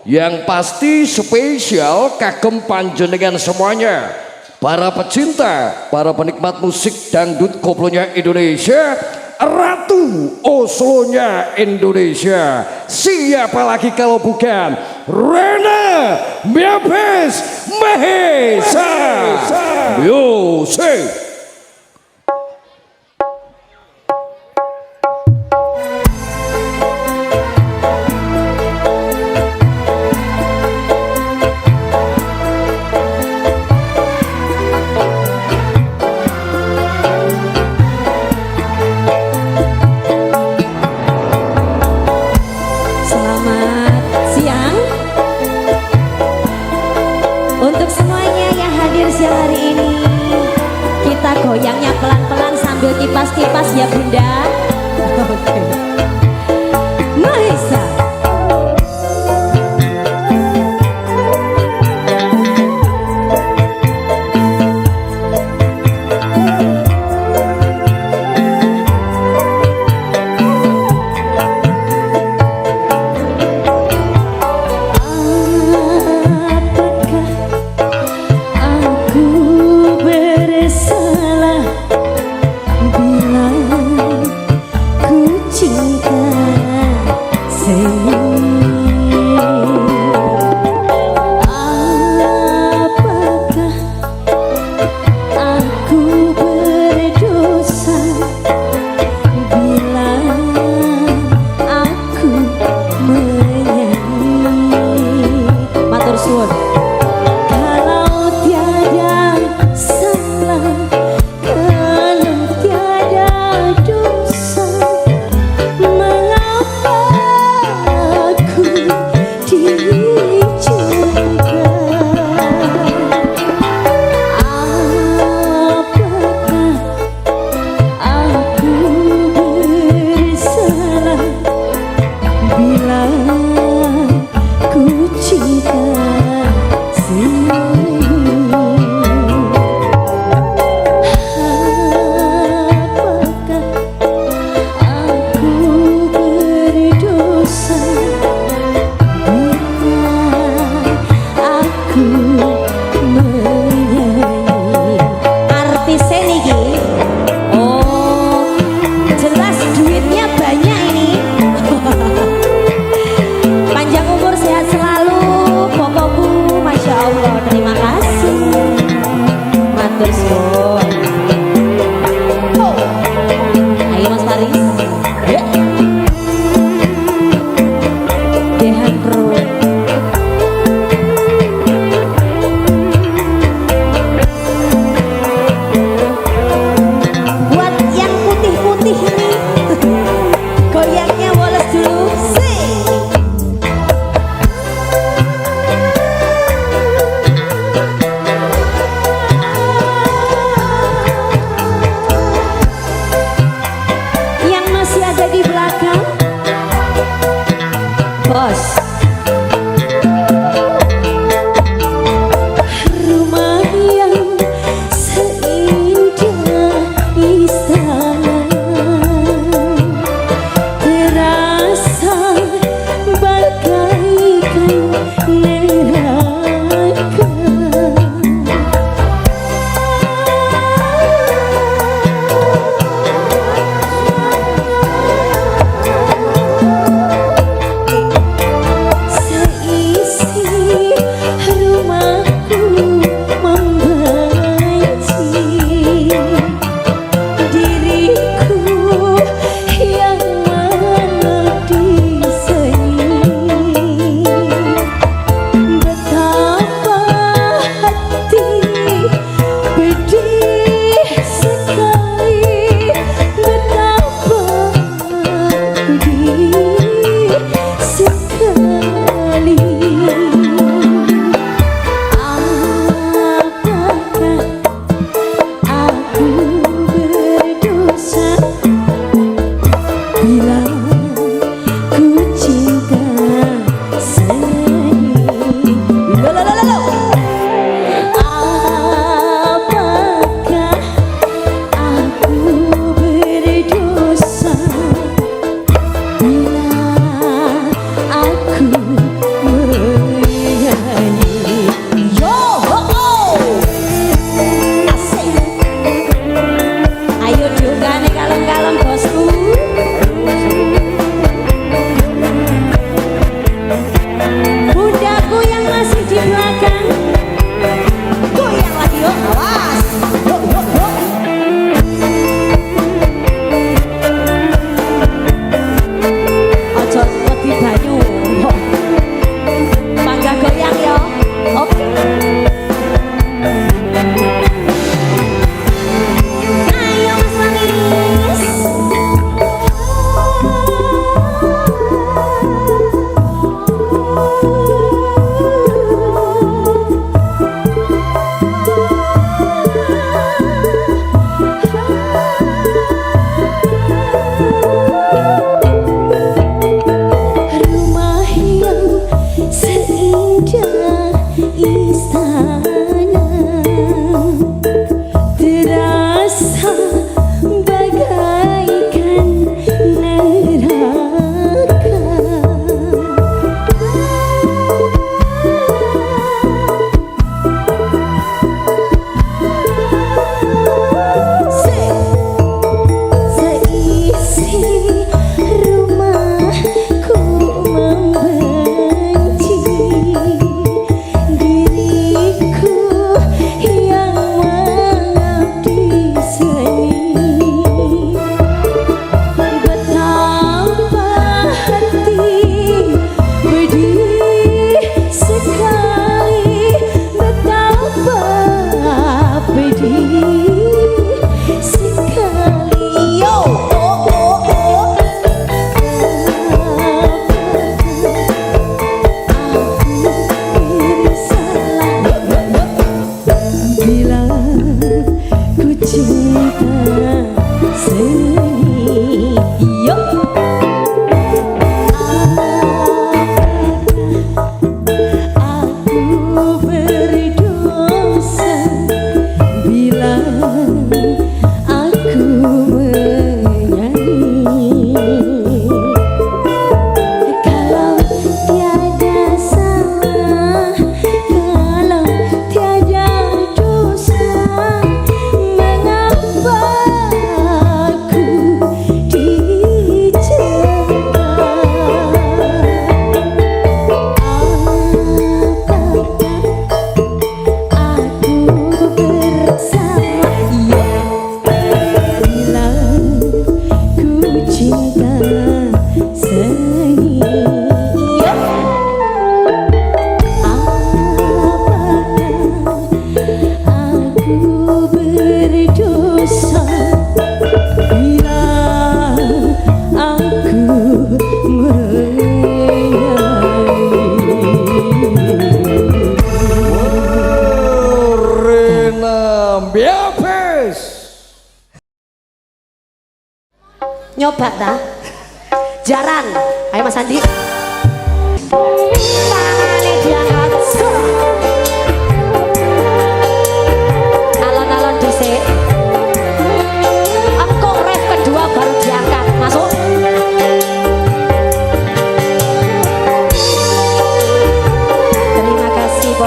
yang pasti spesial kagem panjenengan semuanya, para pecinta, para penikmat musik dangdut koplonya Indonesia, Ratu Oslonya Indonesia. Siapa lagi kalau bukan Rena Mabes Mahesa Music. Siang hari ini kita goyangnya pelan-pelan sambil kipas-kipas ya Bunda. Oke. Mahesa.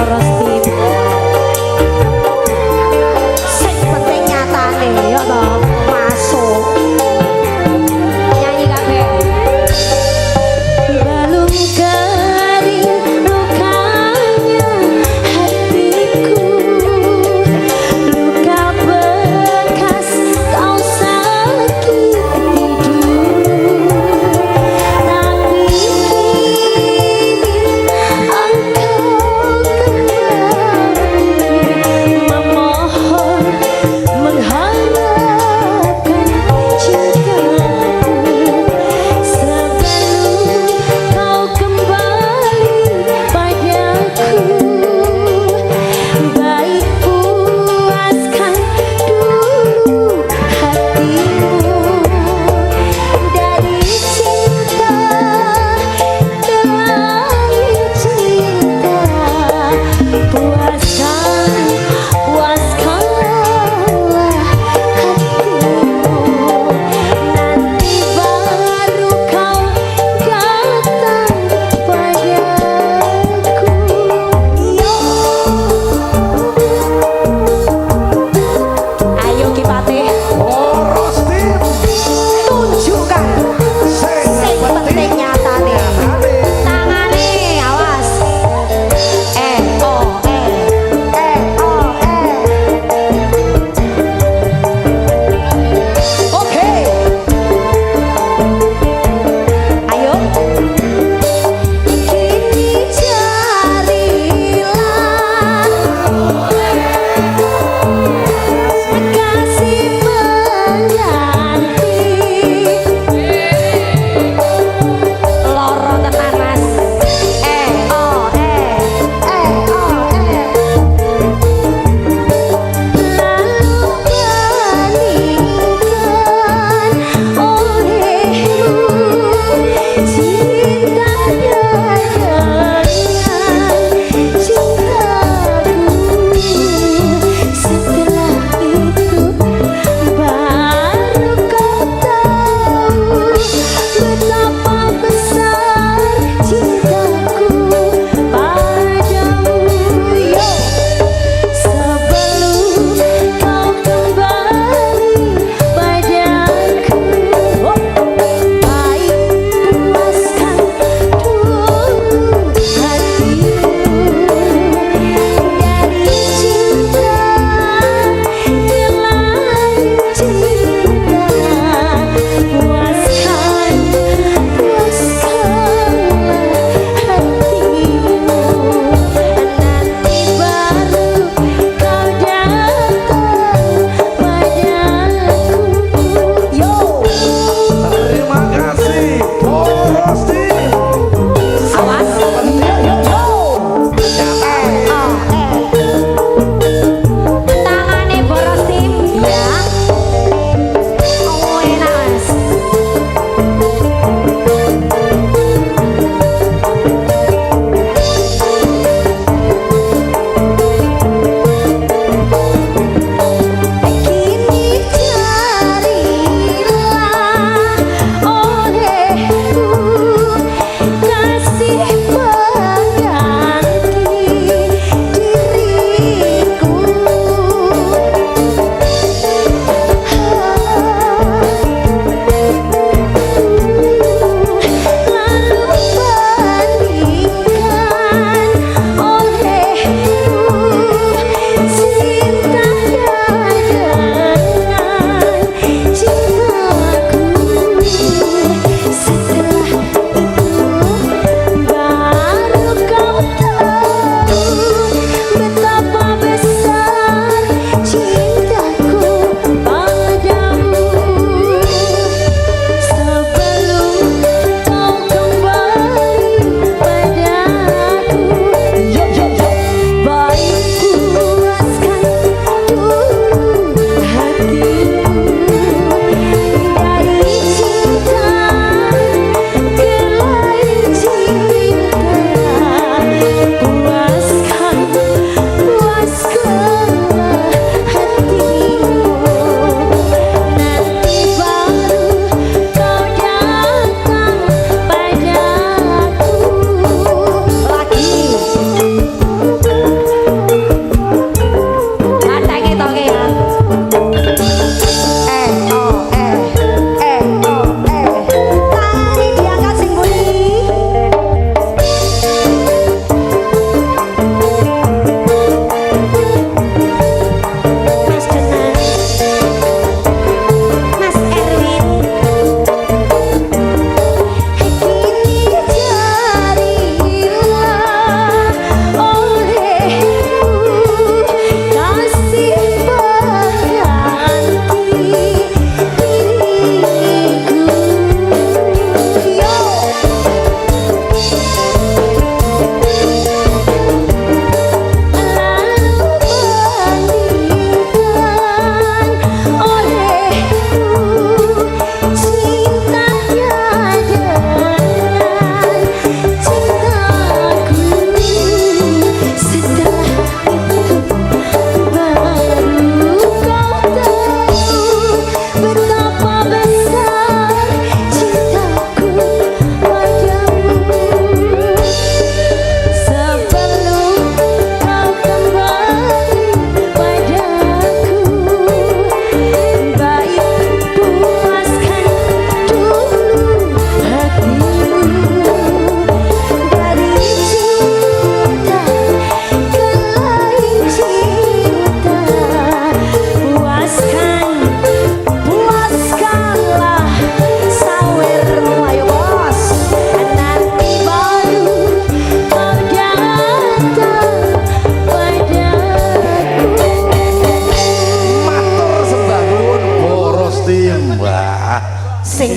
poros tim. Sing penting nyatane ya toh masuk. Nyanyi kabeh. Belum kering lukanya hatiku, luka bekas kau sakiti dulu, tapi kini engkau kembali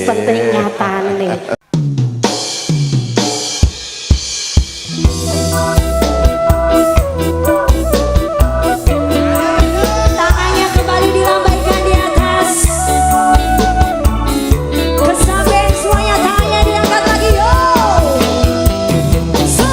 penting nyatane. Tangannya kembali dilambaikan di atas. Bersambil semuanya tangannya diangkat lagi yo. So.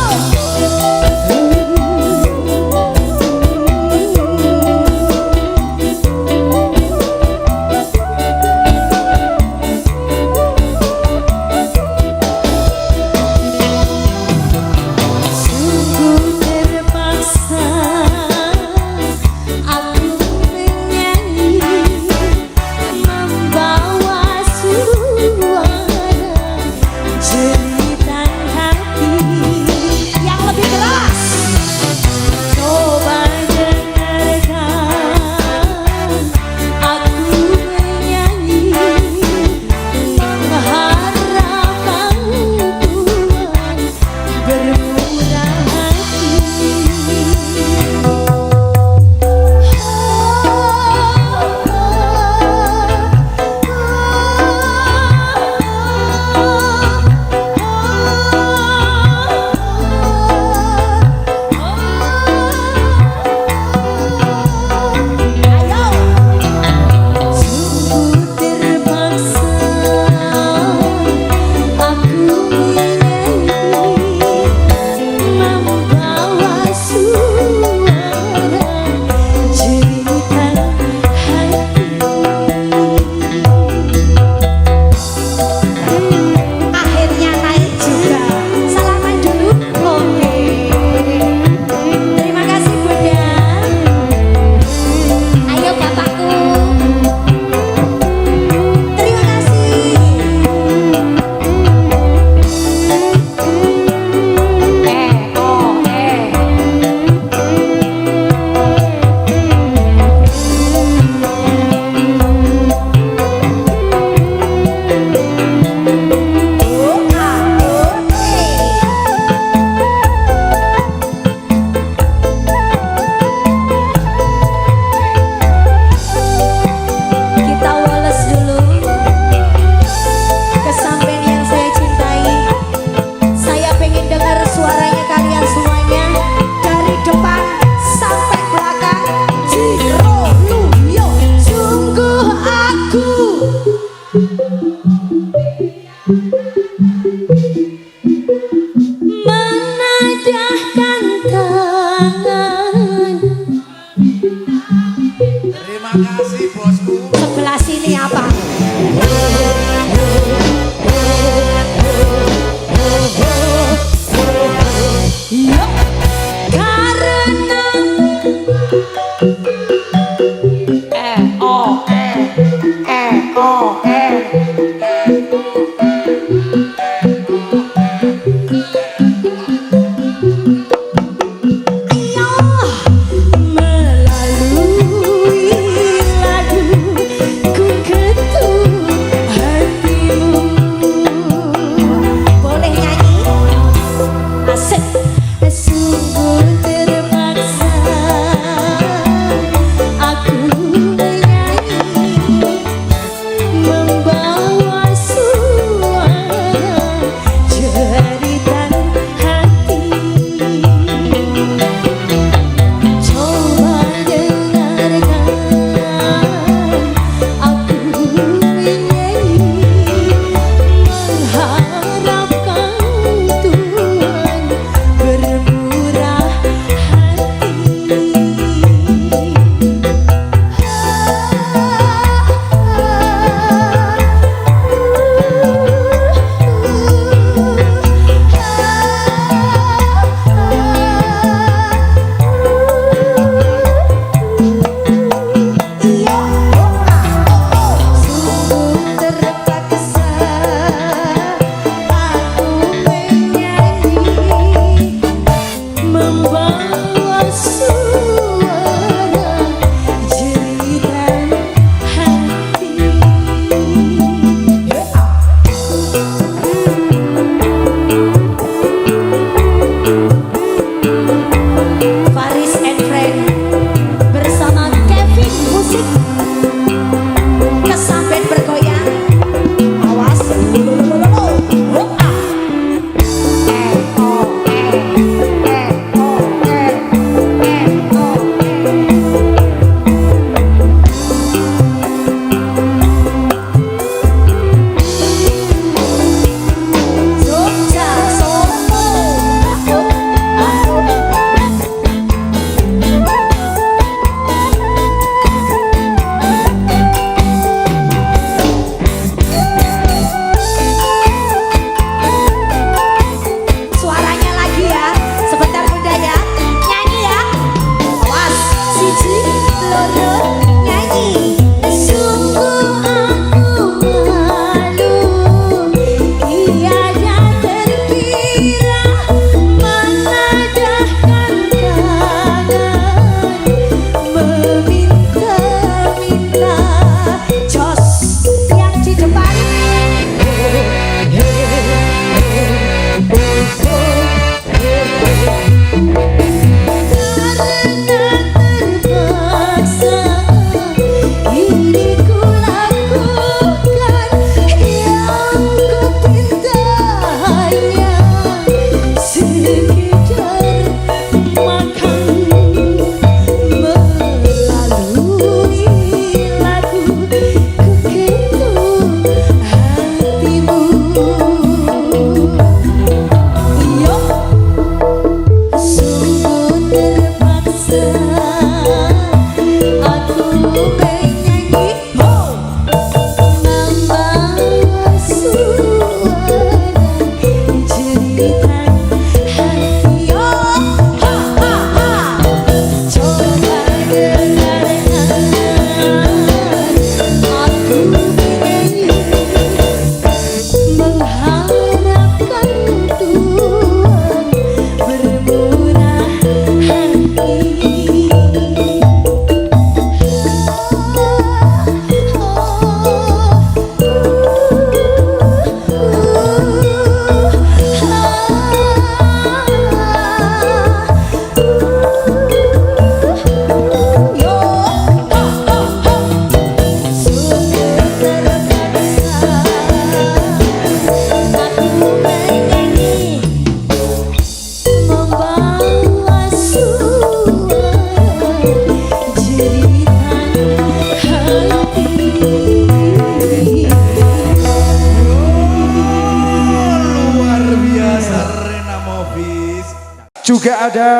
juga ada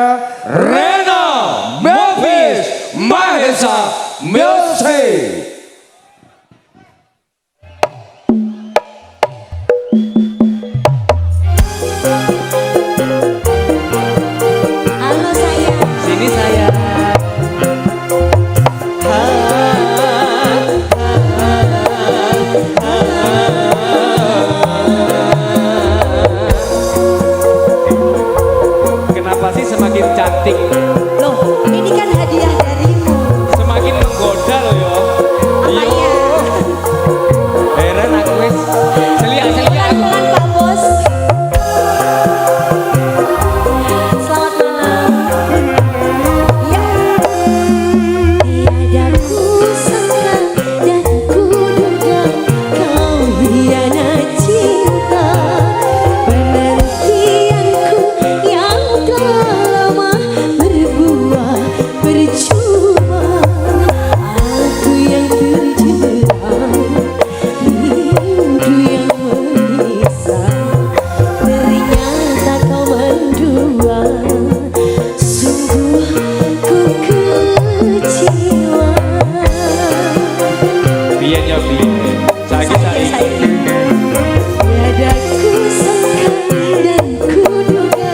Rena Melvis Mahesa Music. Halo sayang. Sini saya. Kenapa sih semakin cantik, Loh, ini kan hadiah darimu. semakin menggoda loh yo. Apanya? Heran aku wis. Celia. Pelan-pelan Pak Bos. Selamat malam. Ya. Tiada kusangka dan kuduga kau hianat cinta. Penantianku yang telah lama berbuah percuma. Aku yang terjerang, rindu yang menyiksa. Ternyata kau mendua, sungguh ku kecewa. Biyen ya biyen. Saiki. Tiada kusangka dan kuduga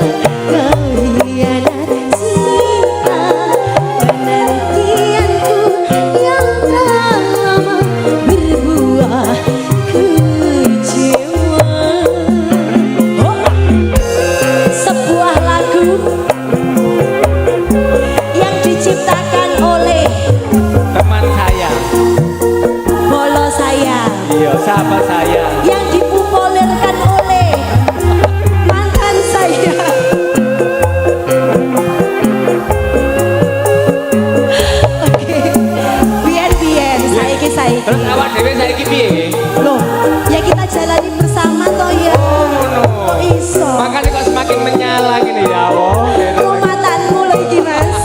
kau hianat cinta. Penantianku yang telah lama berbuah kecewa. Sebuah lagu yang diciptakan oleh Teman saya. Bolo saya, Iya, sahabat saya. yang dipopulerkan oleh mantan saya. Oke, biar saiki. Terus awak dhewe saiki piye? Loh, ya kita jalani bersama toh ya. Ngono. Iso. Makanya kok semakin menyala gini ya, Allah. Rumatanmu lho iki, Mas.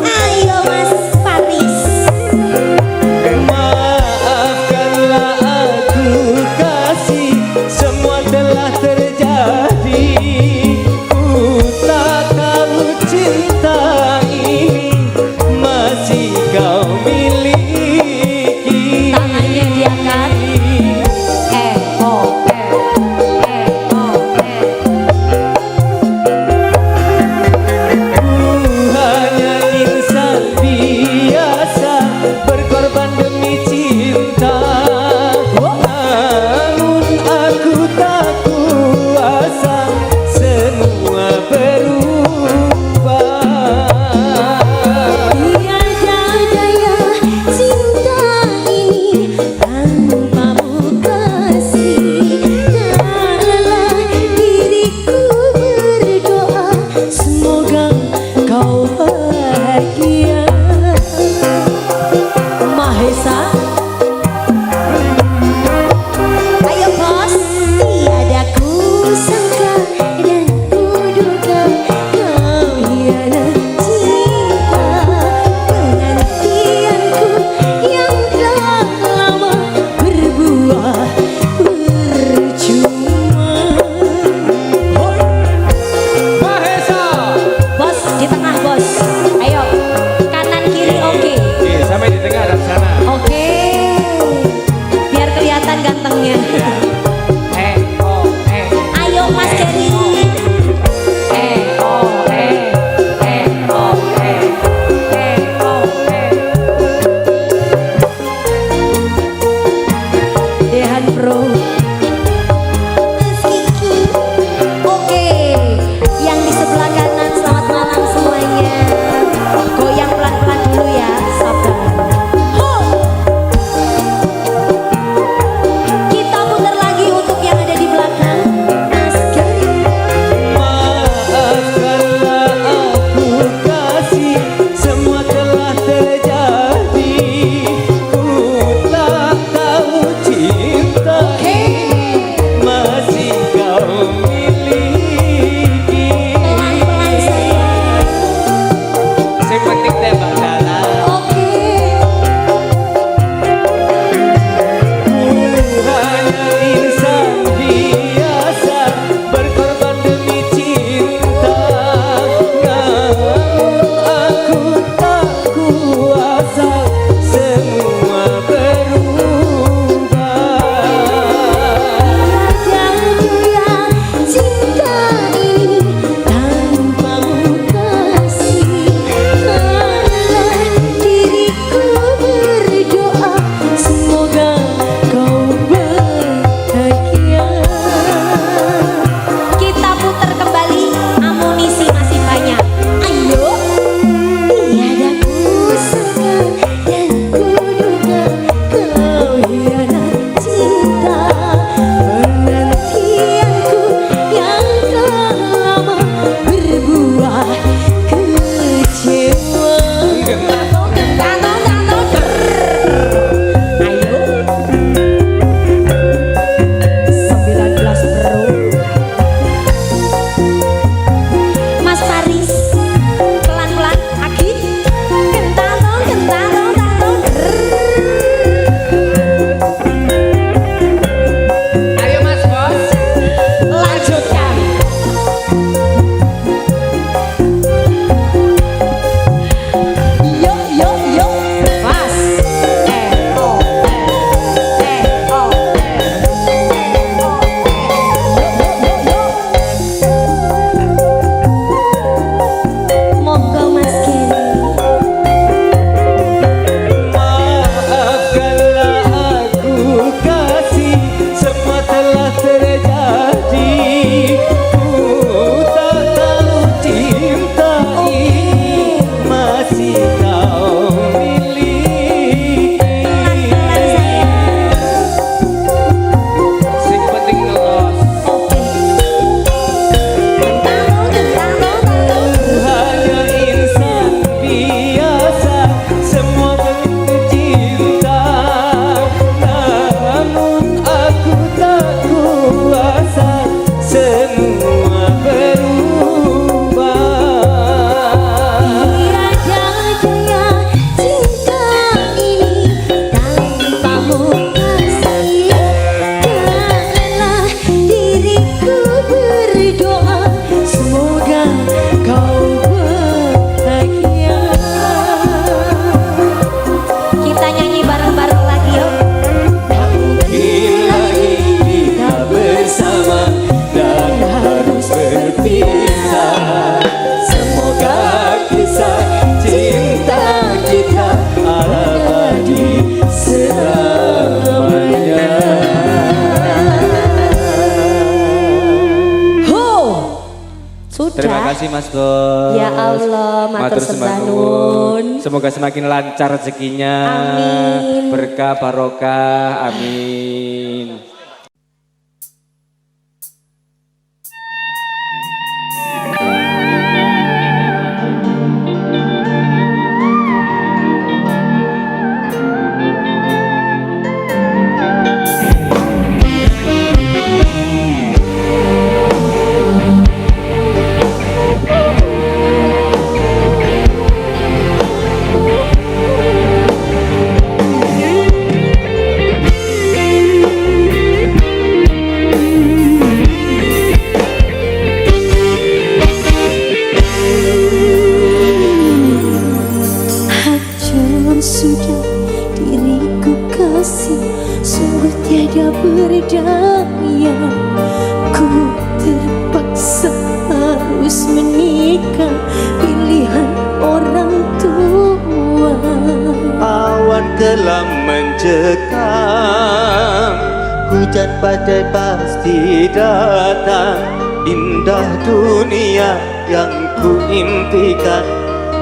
Ayo Mas Paris. Maafkanlah aku kasih, semua telah terjadi. Ku tak tahu cinta ini masih kau miliki. Tangannya diangkat. Oh. Hanya insan biasa berkorban demi cinta. Namun aku tak kuasa semua berubah. Tiada daya cinta ini tanpamu kasih. Tak lelah diriku berdoa, semoga kau bahagia. Mahesa, ayo bos. Tiada kusangka dan kuduga kau hianat cinta. Penantianku yang telah lama berbuah percuma. Mahesa. Bos, di tengah bos. Ayo, kanan kiri oke. Sampai di tengah dan sana. Oke, biar kelihatan gantengnya. Ayo Mas Geri. Dehan Pro. Mas Kiki. Oke, yang di sebelah kanan selamat malam semuanya. Goyang pelan-pelan dulu ya, sabar. Ho! Kita putar lagi untuk yang ada di belakang. Mas Geri. Maafkanlah aku kasih, semua telah terjadi. Ku tak tahu cinta masih kau miliki. Pelan-pelan sayang. Yang penting tembak jalan. Oke. Ku penantianku yang telah lama berbuah kecewa. Ayo 19 Bro. Mas Paris pelan-pelan Aki kentang Ayo Mas Bos. lanjutkan. Yo Mas monggo Mas Kenny. Maafkanlah aku kasih, semua telah terjadi. Ku tak tahu cinta ini masih kau miliki. Sing penting ngelos. Hanya insan biasa, semua bentuk cinta. Namun aku tak kuasa, semua berubah. Tiada daya cinta ini tanpamu kasih. Janganlah diriku berdoa, semoga kau bahagia. Kita nyanyi bareng-bareng lagi yuk. Bila kita bersama dan harus berpisah, semoga kisah cinta kita abadi selamanya. Ho, sudah. Terima kasih Mas Bos. Ya Allah, matur sembah nuwun. Semoga semakin lancar rezekinya. Amin. Berkah barokah. Amin. Hancur sudah diriku kasih, sungguh tiada berdaya. Ku terpaksa harus menikah, pilihan orang tua. Awan kelam mencekam, hujan badai pasti datang. Indah dunia yang ku impikan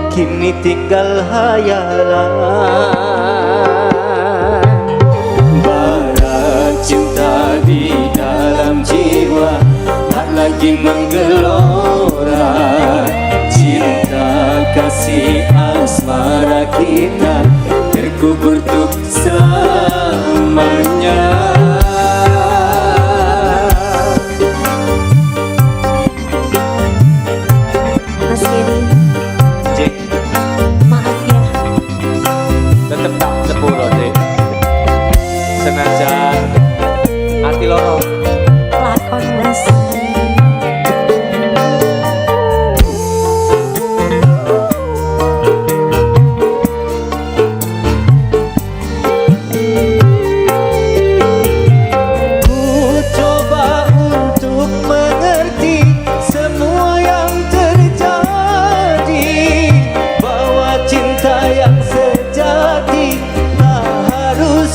kini tinggal hayalan. Bara cinta di dalam jiwa tak lagi menggelora. Cinta kasih asmara kita terkubur untuk selamanya. Mas Kenny, Cik, maaf ya. tetep tak sepuro Cik. Senajan hati loro. Lakon Mas.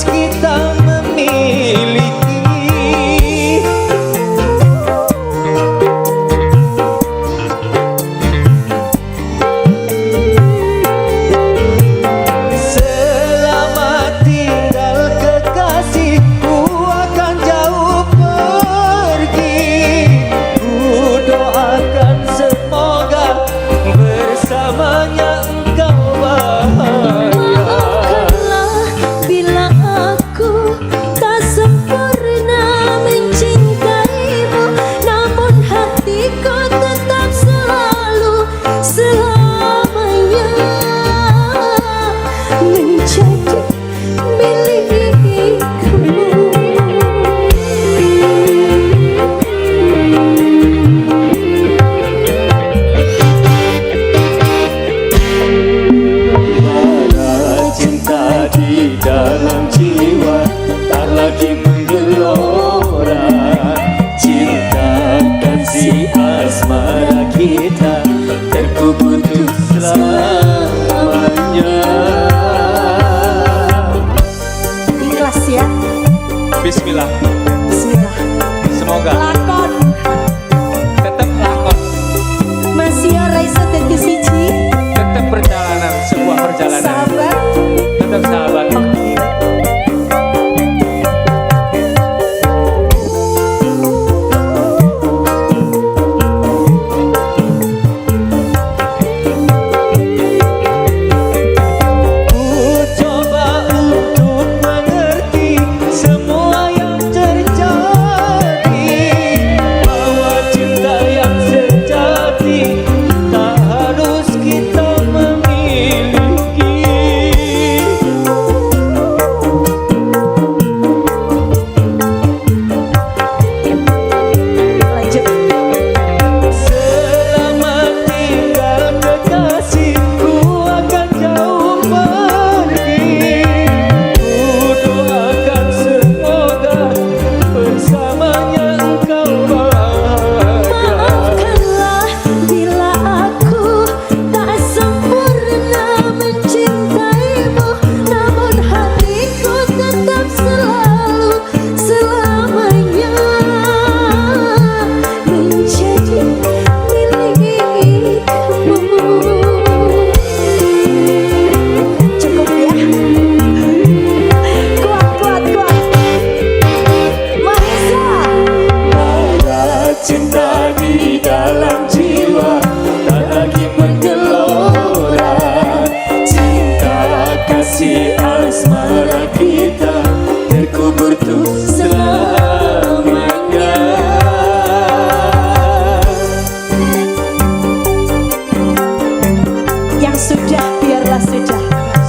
Kita memiliki semoga Lakon tetap lakon, masih ora iso dadi siji. tetap perjalanan, sebuah perjalanan, Sahabat. tetap sahabat.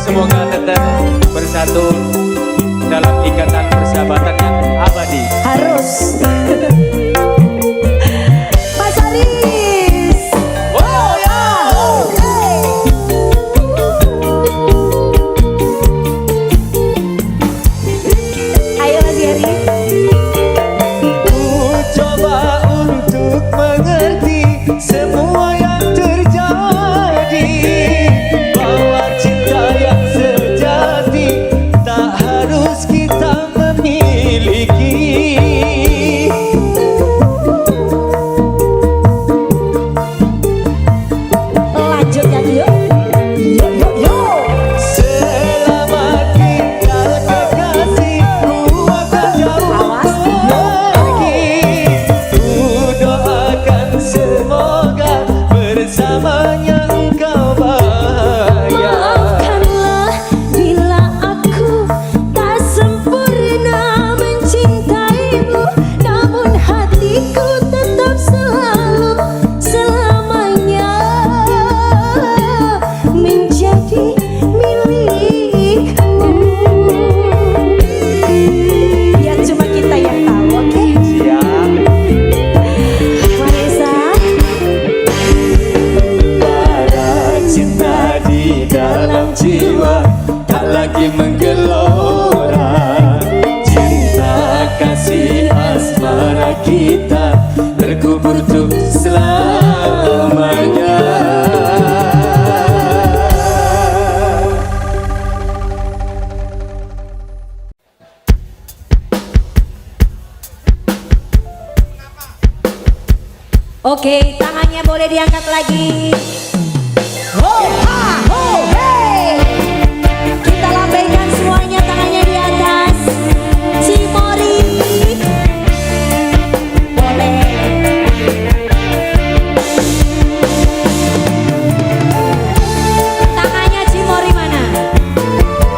Semoga tetap bersatu dalam ikatan persahabatan yang abadi. Harus. Mas Aris. Oh ya. Ayo Mas Yeri. Ku coba untuk mengerti semua yang terjadi, bahwa cinta yang sejati tak harus kita memiliki. Lanjut ya yuk. Yuk yuk yuk. Selamat tinggal kekasih, ku akan jauh pergi. Ku doakan semoga bersamanya engkau bahagia. Maafkanlah bila aku tak sempurna mencintaimu, namun hatiku tetap selalu selamanya menjadi milikmu. Ya cuma kita yang tahu, oke? Siap. Marisa. Ada cinta di dalam jiwa, tak lagi menggelora. Cinta kasih asmara kita terkubur untuk selamanya. Oke, tangannya boleh diangkat lagi. Ho ha ho hey. Kita lambaikan semuanya tangannya di atas. Cimori. Boleh. Tangannya Cimori mana?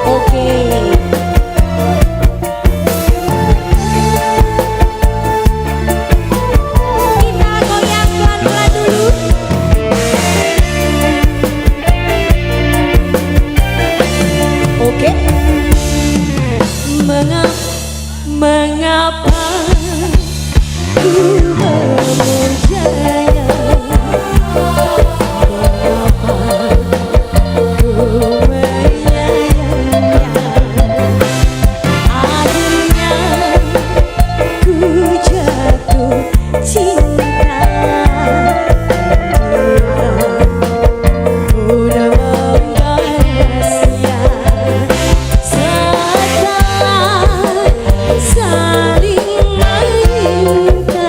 Oke. Kita goyang pelan-pelan dulu. Oke. Mengapa ku memujanya? Mengapa ku menyayangnya? Akhirnya ku jatuh cinta. Udah membalasnya setelah saling meminta.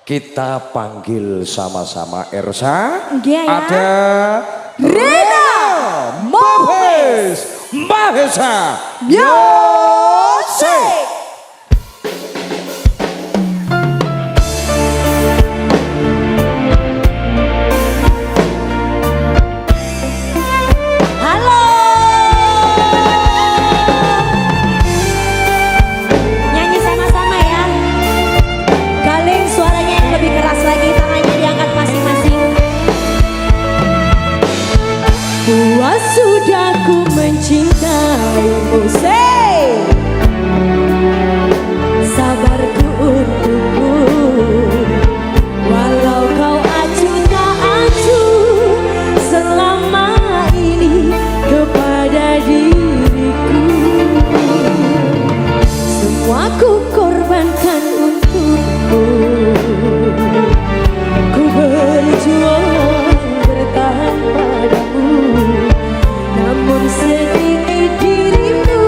Kita panggil sama-sama Ersa. Iya ya. Ada Rena Mopes Mahesa Music. Halo. Nyanyi sama-sama ya. Galing suaranya yang lebih keras lagi, tangannya diangkat masing-masing. Puas sudah ku mencintaimu, say. Sabarku untukmu, walau kau acuh tak acuh selama ini kepada diriku. Semua ku korbankan untukmu, ku berjuang bertahan padamu. Namun sedikit dirimu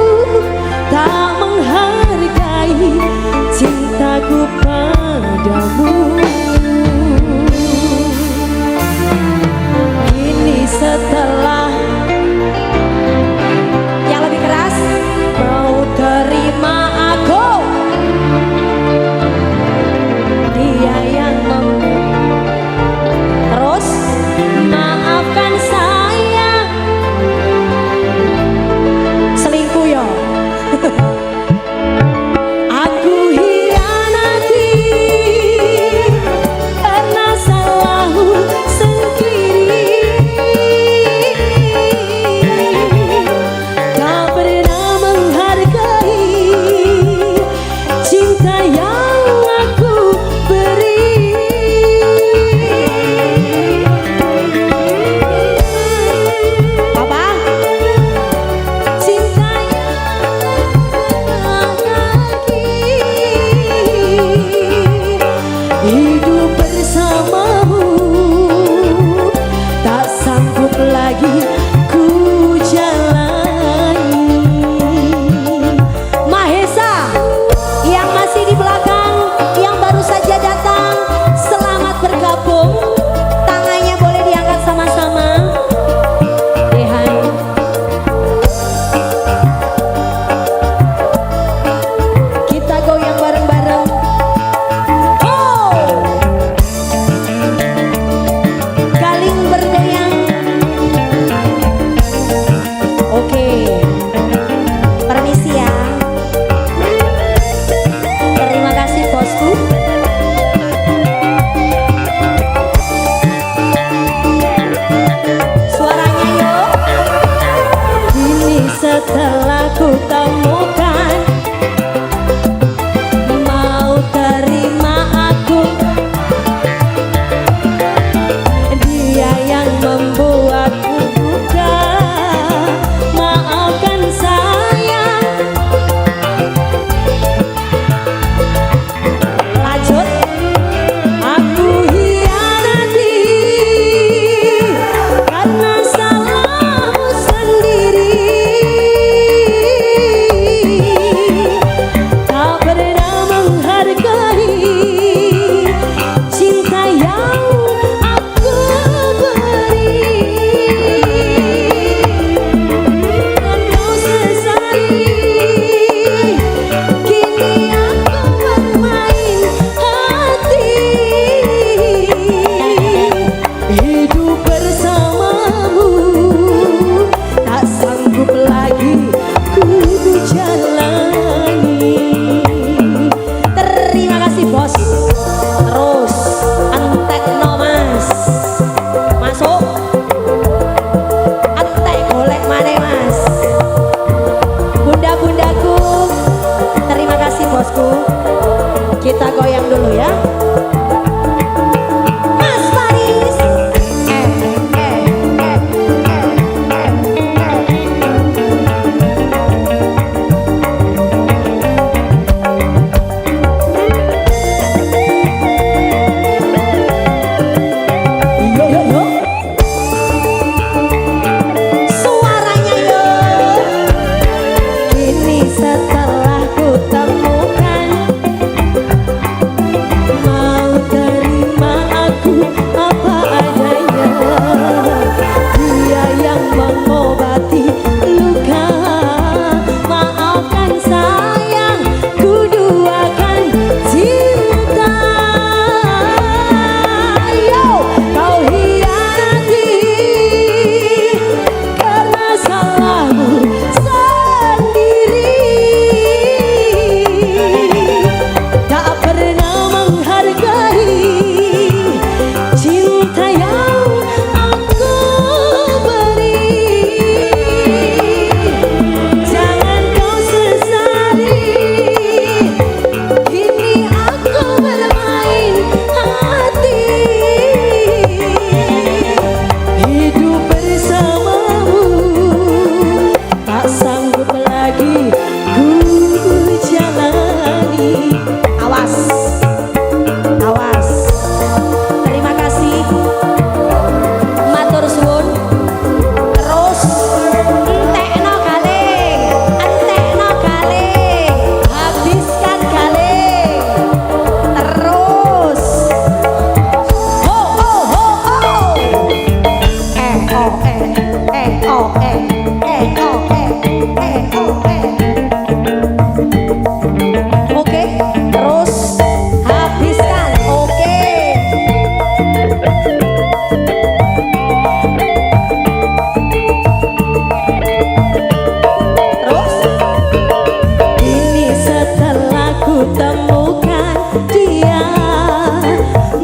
dia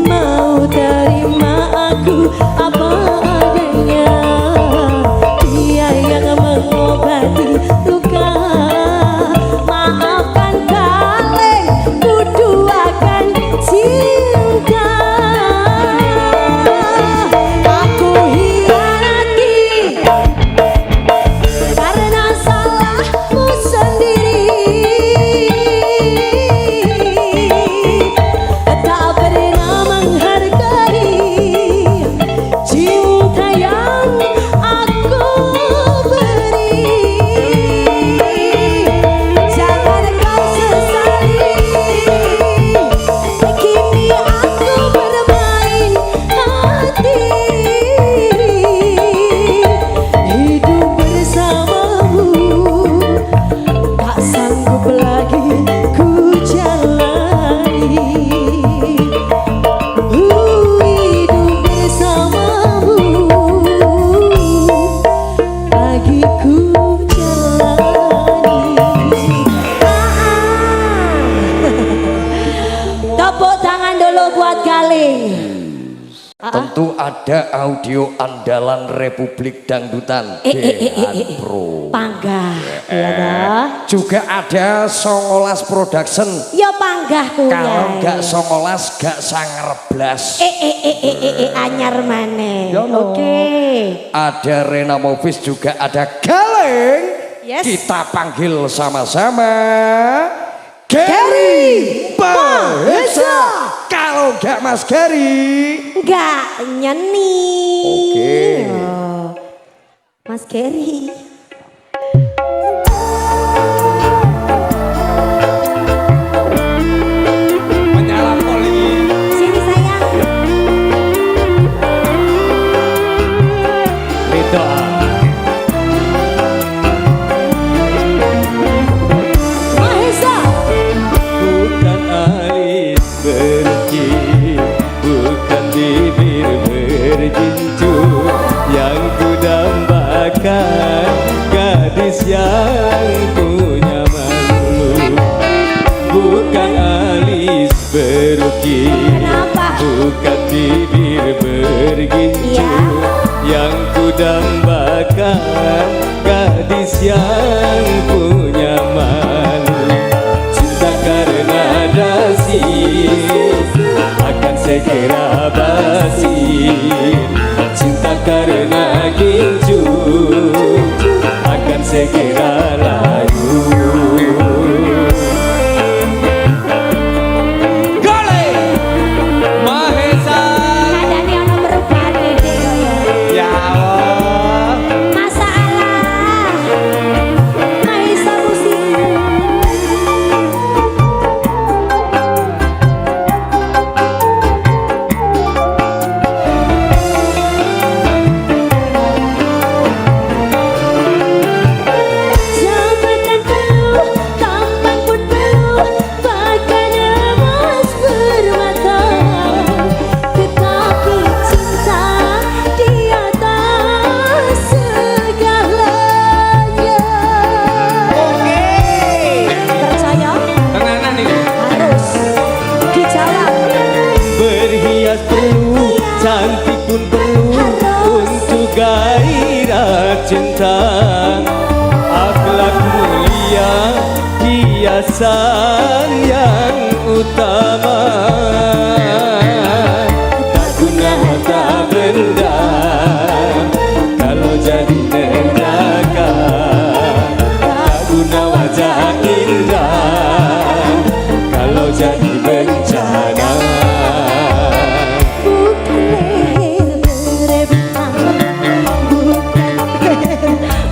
mau terima aku apa adanya. Dia yang mengobati luka. Maafkan kaleng ku duakan cinta. Aku hianati karena salahmu sendiri. Tak pernah menghargai cinta yang aku beri. Jangan kau sesali, kini aku bermain hati. Hidup bersamamu tak sanggup lagi ku jalani. Hidup bersamamu lagi ku jalani. Tepuk tangan dulu buat Galing. Tentu ada audio andalan Republik Dangdutan Dean Pro. Panggah ya dah. Juga ada Songolas Production. Ya panggah kuwi. Kalau nggak Songolas gak sangerblas. Anyar maneh. Ya no. Oke. Ada Rena Movies, juga ada Galeng. Yes. Kita panggil sama-sama Gary Mahesa. Kalau nggak Mas Gary, Enggak nyeni. Oke. Oh, Mas Gary. menyala poli. Sini sayang. Rida Mahesa. bukan alis pergi, bukan bibir bergincu yang ku dambakan, gadis yang punya malu. Bukan alis berukir, Kenapa? bukan bibir bergincu Iya. yang ku dambakan, gadis yang punya malu. Cinta karena dasi akan segera basi, cinta karena gincu akan segera layu. Galeng Mahesa. Adane ono merubane dek ya. Ya Allah. Masalah. Mahesa musik. Jabatan penuh, tampang pun penuh, bahkan emas bermata. Tetapi cinta di atas segalanya. Percaya? Tenanan ini. Harus dijawab. Berhias perlu, cantik pun perlu untuk gairah cinta. Akhlak mulia, hiasan yang utama. Tak guna tak benda kalau jadi neraka. Tak guna wajah indah kalau jadi bencana. Bukan rebutan, bukan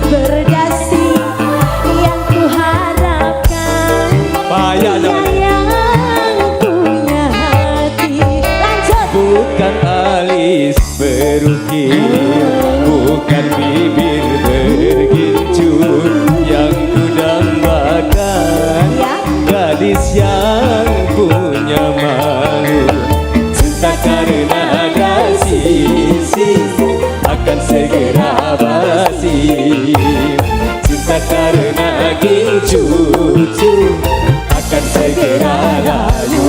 berdasi yang kuharapkan. Bahaya Dia dong. yang punya hati. Lanjut. Bukan alis berukir, bukan bibir bergincu yang ku dambakan, Ya. gadis yang punya malu. Cinta karena dasi akan segera basi, cinta karena gincu akan segera layu.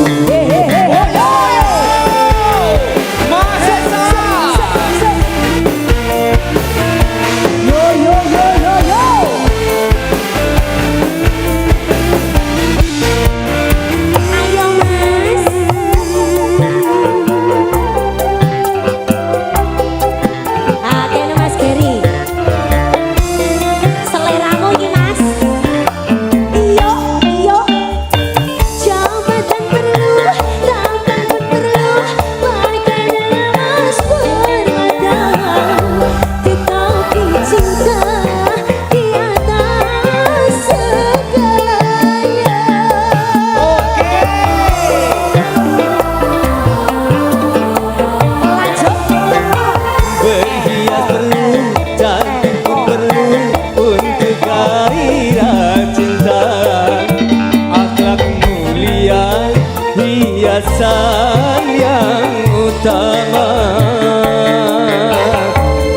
alasan yang utama.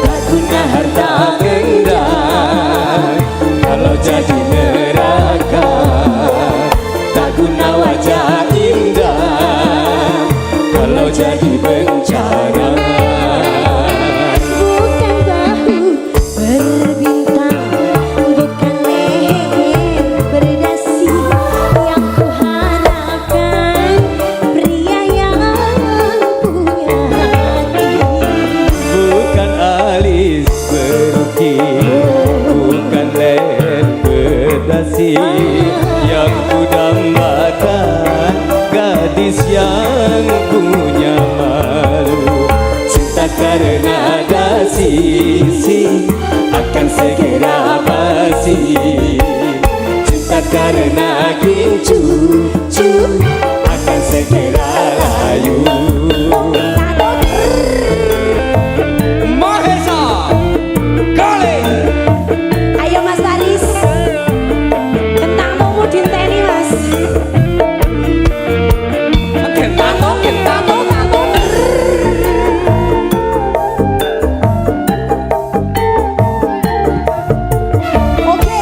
Tak guna harta benda kalau jadi neraka. Tak guna wajah indah kalau jadi bencana. Bukan bahu berbintang, bukan leher berdasi yang kuharapkan pria yang punya hati. Bukan alis berukir, bukan leher berdasi yang kudambakan, gadis yang punya malu. Cinta karena dasi akan segera basi. Cinta karena gincu akan segera layu. Mahesa Kali. Ayo Mas Faris, kentang mau dinteni Mas. Kentang Oke.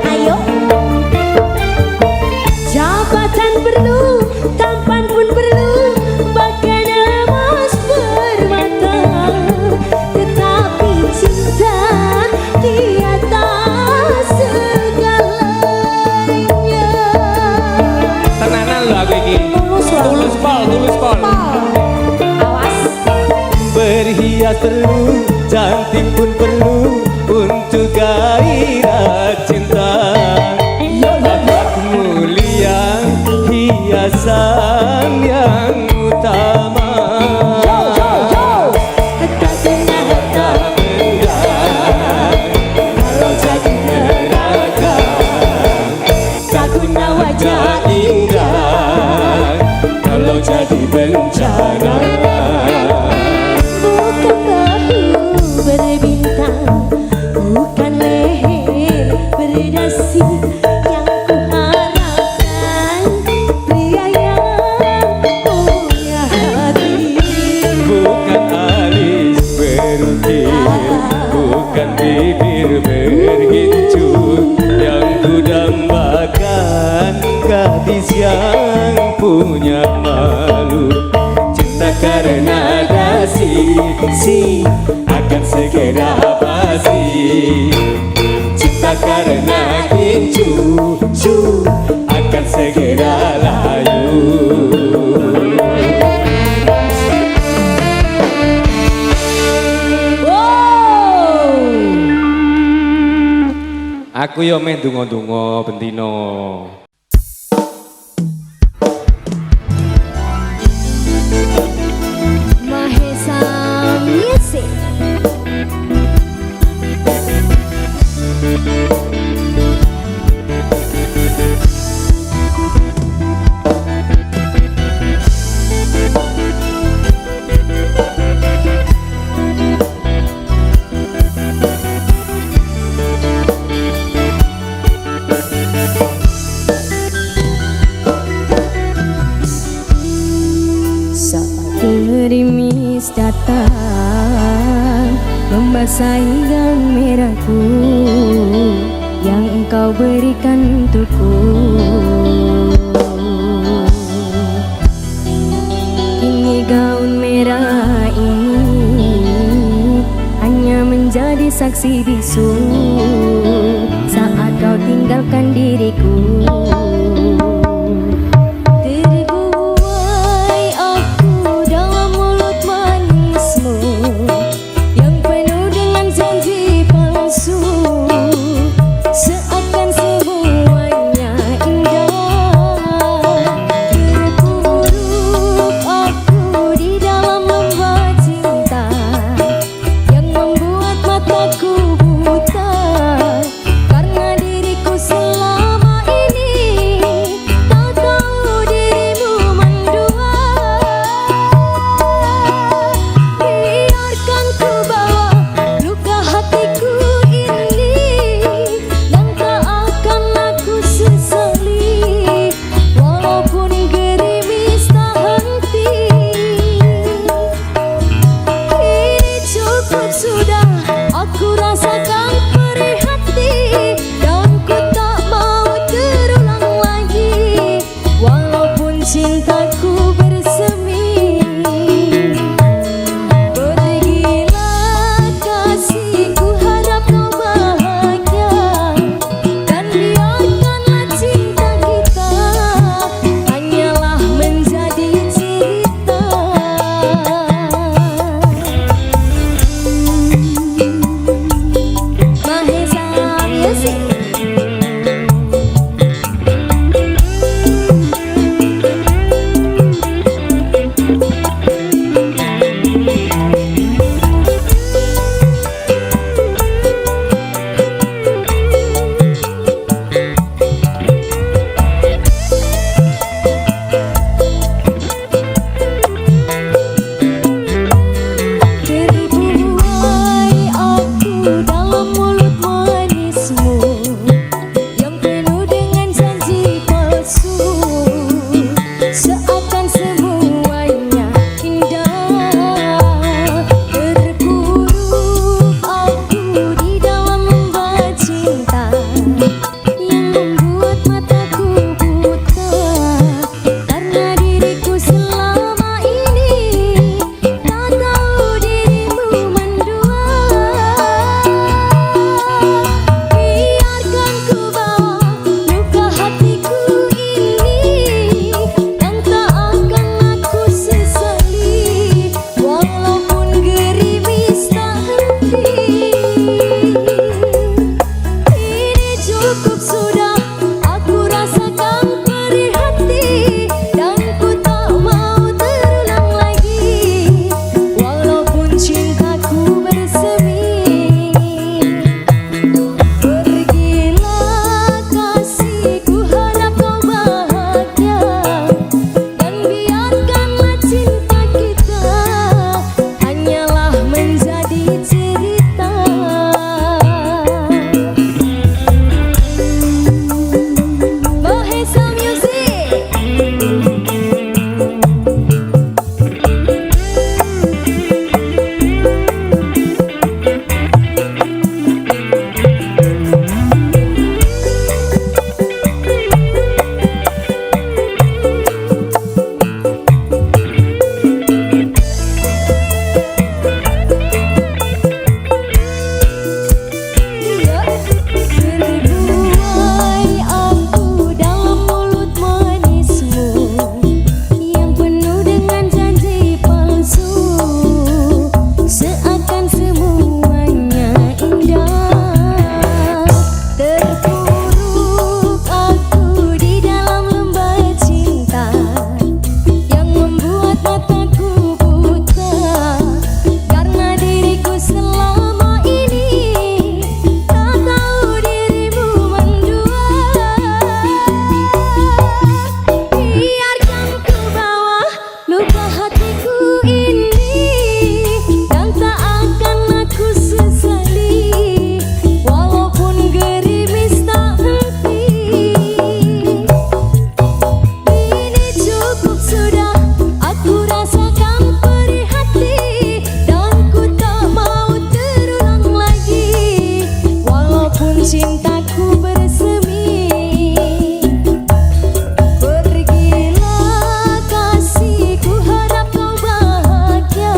Ayo. Jabatan perlu, tampan pun perlu, bahkan emas permata. Tetapi cinta di atas segalanya. Tenanan lo aku iki. Tulus loh. Tulus pol. Awas. Berhias perlu, cantik pun perlu untuk gairah cinta. Akhlak mulia, hiasan yang utama. Tak guna harta benda kalau jadi neraka. Tak guna wajah indah kalau jadi bencana. Bukan bahu berbintang, bukan leher berdasi yang kuharapkan pria yang punya hati. Bukan alis berukir, bukan bibir bergincu yang kudambakan, gadis yang punya malu. Cinta karena dasi akan segera basi. Cinta karena gincu akan segera layu. Aku yo meh donga-donga bendino. Mahesa Music. Gerimis datang membasahi gaun merahku yang engkau berikan untukku. Kini gaun merah ini hanya menjadi saksi bisu saat kau tinggalkan diriku. Karena diriku selama ini cintaku bersemi. Pergilah kasihku, harap kau bahagia, dan biarkanlah cinta kita hanyalah menjadi cerita. Mahesa Music. Terbuai aku dalam mulut manismu yang penuh dengan janji palsu, seakan semuanya indah. Terkuruk aku di dalam lembah cinta yang membuat mataku buta, karena diriku selama ini tak tahu dirimu mendua. Biarkan ku bawa luka hatiku ini, yang tak akan aku sesali, walaupun gerimis tak henti. Ini cukup sudah, aku rasakan perih hati, dan ku tak mau terulang lagi, walaupun cintaku bersemi. Pergilah kasihku, harap kau bahagia, dan biarkanlah cinta kita hanyalah menjadi cerita. Mahesa Music. Terbuai aku dalam mulut manismu yang penuh dengan janji palsu, seakan semuanya indah. Terpuruk aku di dalam lembah cinta yang membuat mataku buta, karena diriku selama ini tak tahu dirimu mendua. Biarkan ku bawa luka hatiku ini, dan tak akan aku sesali, walaupun gerimis tak henti. Ini cukup sudah, aku rasakan perih hati, dan ku tak mau terulang lagi, walaupun cintaku bersemi. Pergilah kasihku, harap kau bahagia,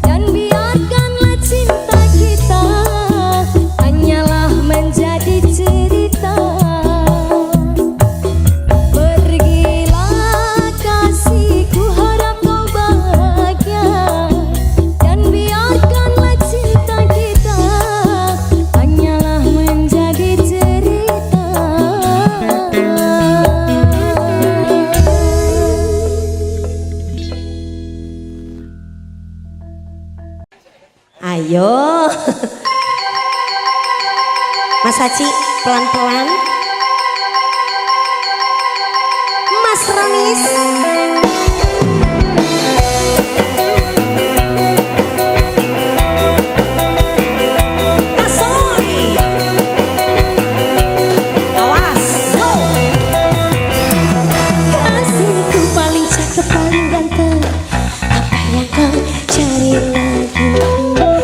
dan biarkanlah cinta kita hanyalah menjadi cerita. Pergilah kasihku, harap kau bahagia, dan biarkanlah cinta kita hanyalah menjadi cerita. Ayo Mas Haji, pelan-pelan. Mas Ramis. Asoy. Awas, go. Kasihku paling cakep, paling ganteng, apa yang kau cari lagi?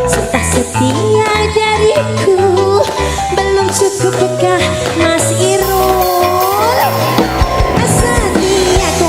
Serta setia dariku, belum cukup bekah Mas Irul. Setiaku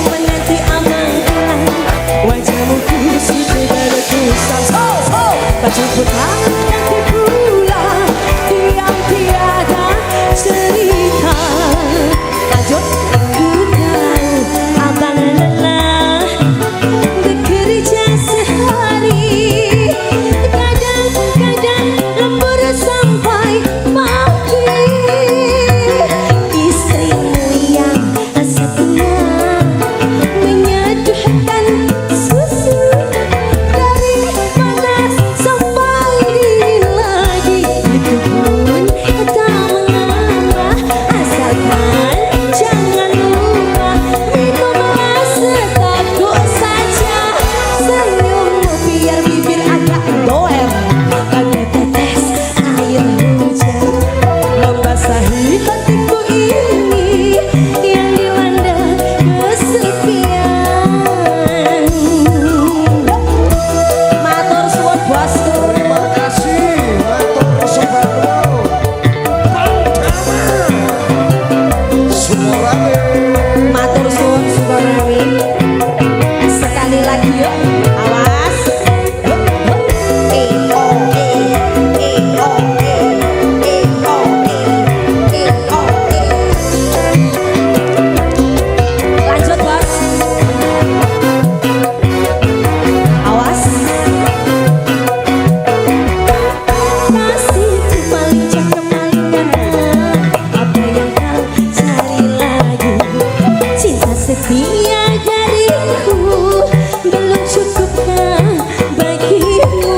setia dariku belum cukupkah bagimu?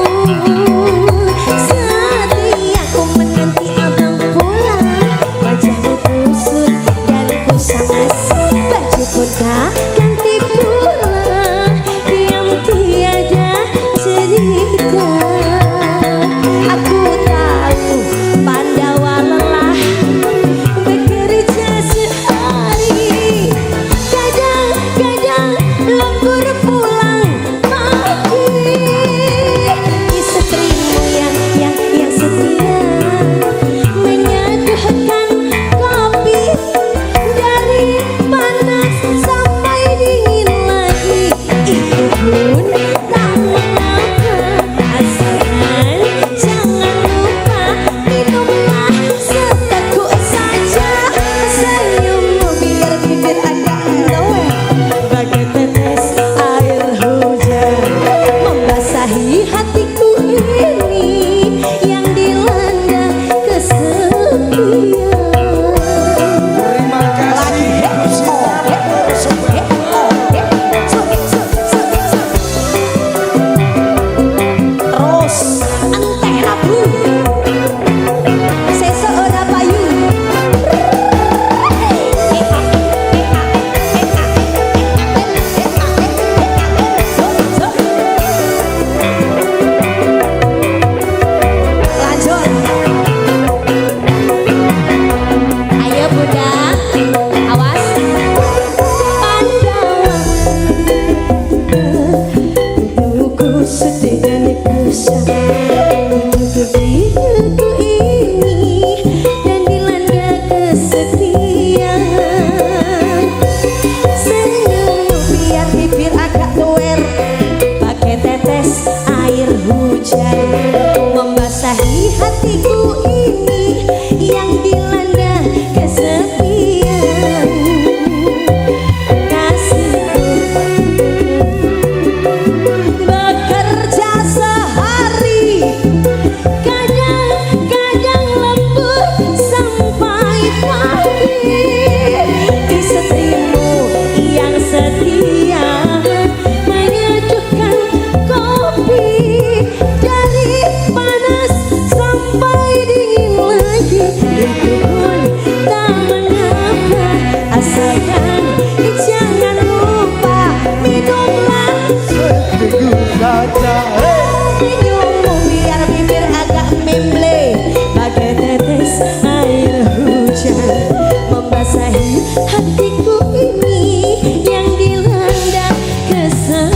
Setiaku menanti abang pulang, wajahmu kusut dan kusamas, baju pun tak ganti pula, diam tiada cerita. Aku tahu Pandawa lelah bekerja sehari, kadang-kadang lembur pulang pagi. Istrimu yang setia menyaduhkan kopi dari panas sampai dingin lagi. Itu pun tak mengapa, asalkan jangan lupa minumlah seteguk saja. Senyummu biar bibir agak leweh bagai tetes air hujan, membasahi hatiku ini yang dilanda kesepian. Terima kasih. Terus antena bu sesa ora payu. Lanjut. Ayo Bunda, awas. Pandawa hidupku sedih dan kusam, hidup diriku ini dan dilanda kesedihan. Senyummu biar bibir agak tuer pakai tetes air hujan, membasahi hatiku ini yang dilanda kesepian. Kasihku bekerja sehari, kadang-kadang lembur sampai pagi. Istrimu yang setia menyeduhkan kopi dari panas sampai dingin lagi. Itu pun tak mengapa, asalkan jangan lupa minumlah Seteguk saja. senyummu biar bibir agak memble bagai tetes air hujan, membasahi hatiku ini yang dilanda kesepian.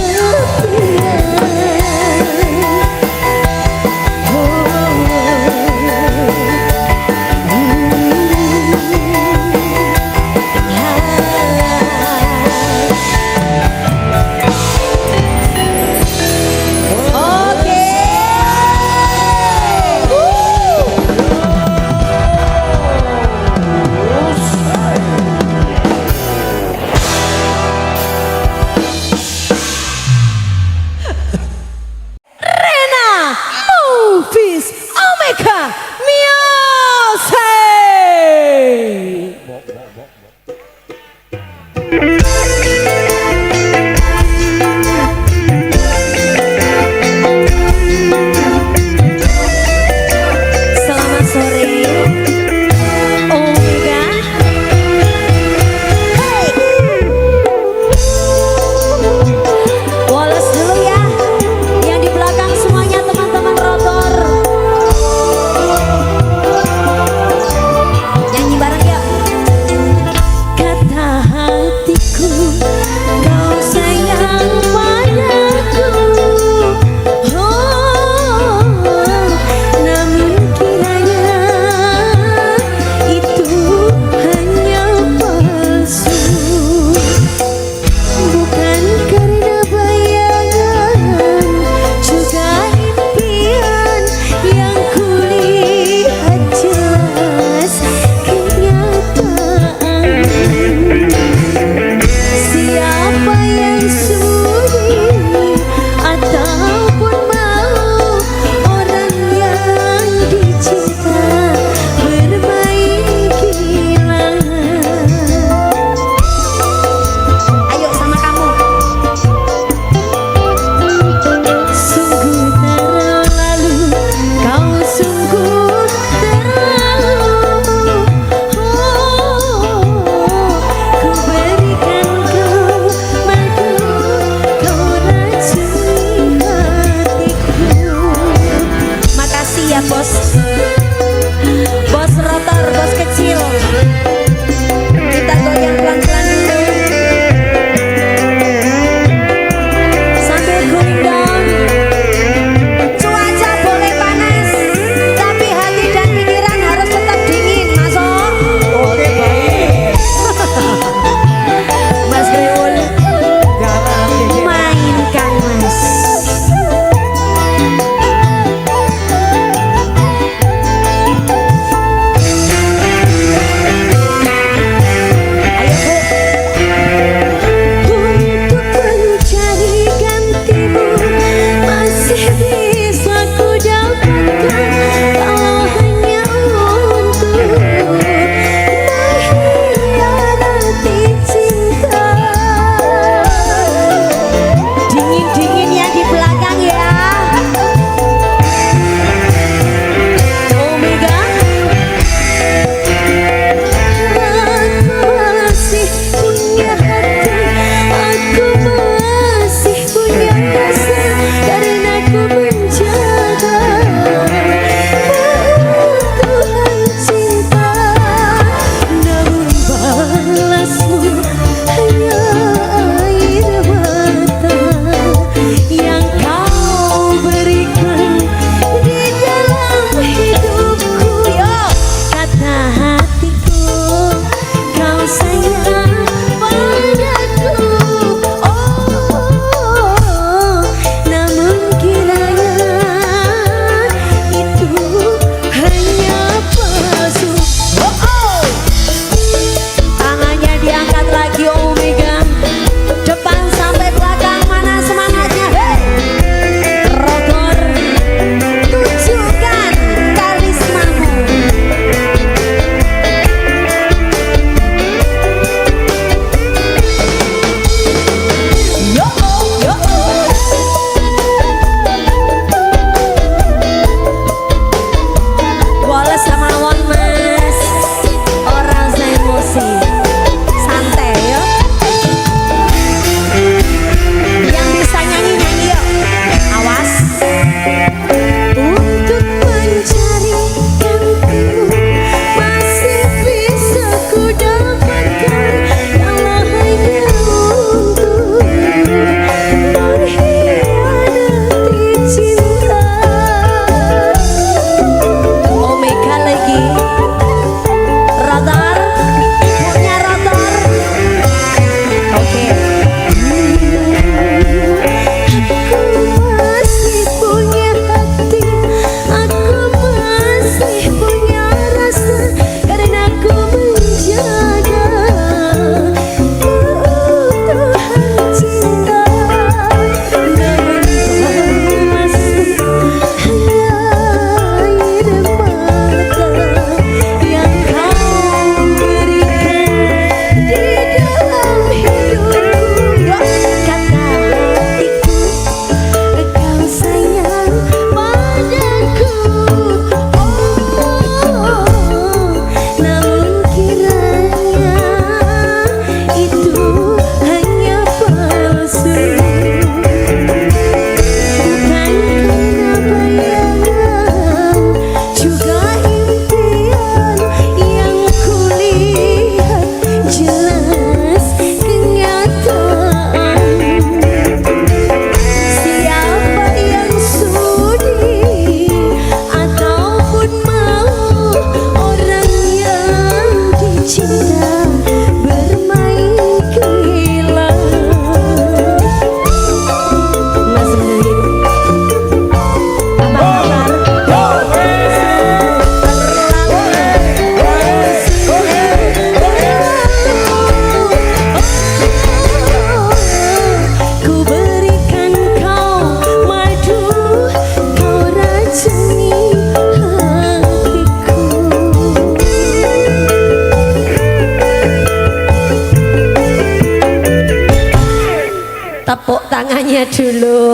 Tepuk tangannya dulu.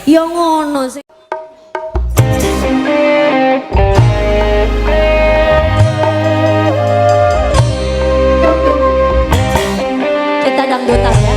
Yo ngono sih. Kita dangdutan ya.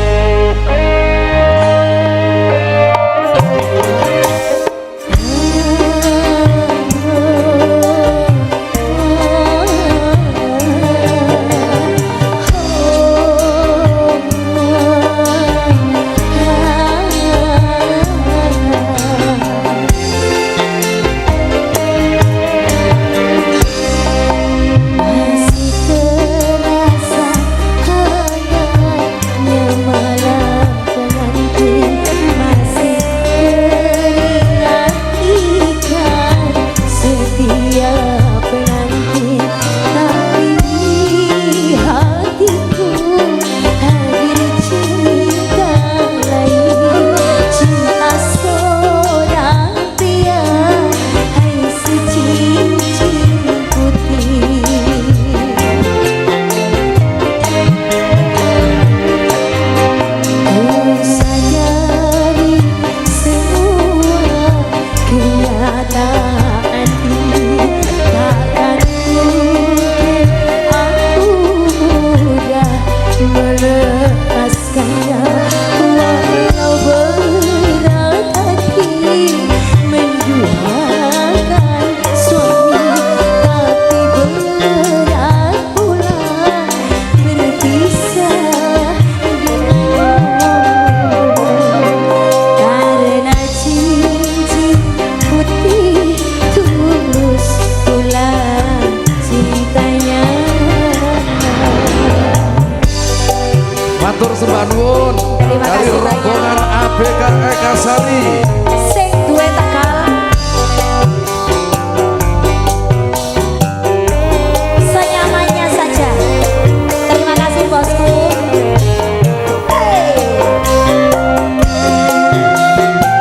Matur sembah nuwun dari rombongan ABK Eka Sari. Sing duwe Tegal. Senyamannya saja. Terima kasih bosku.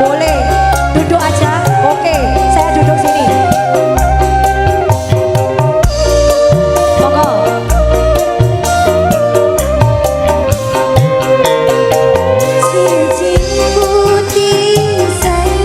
Boleh duduk aja. Oke, saya duduk sini. Monggo. Cincin putih saya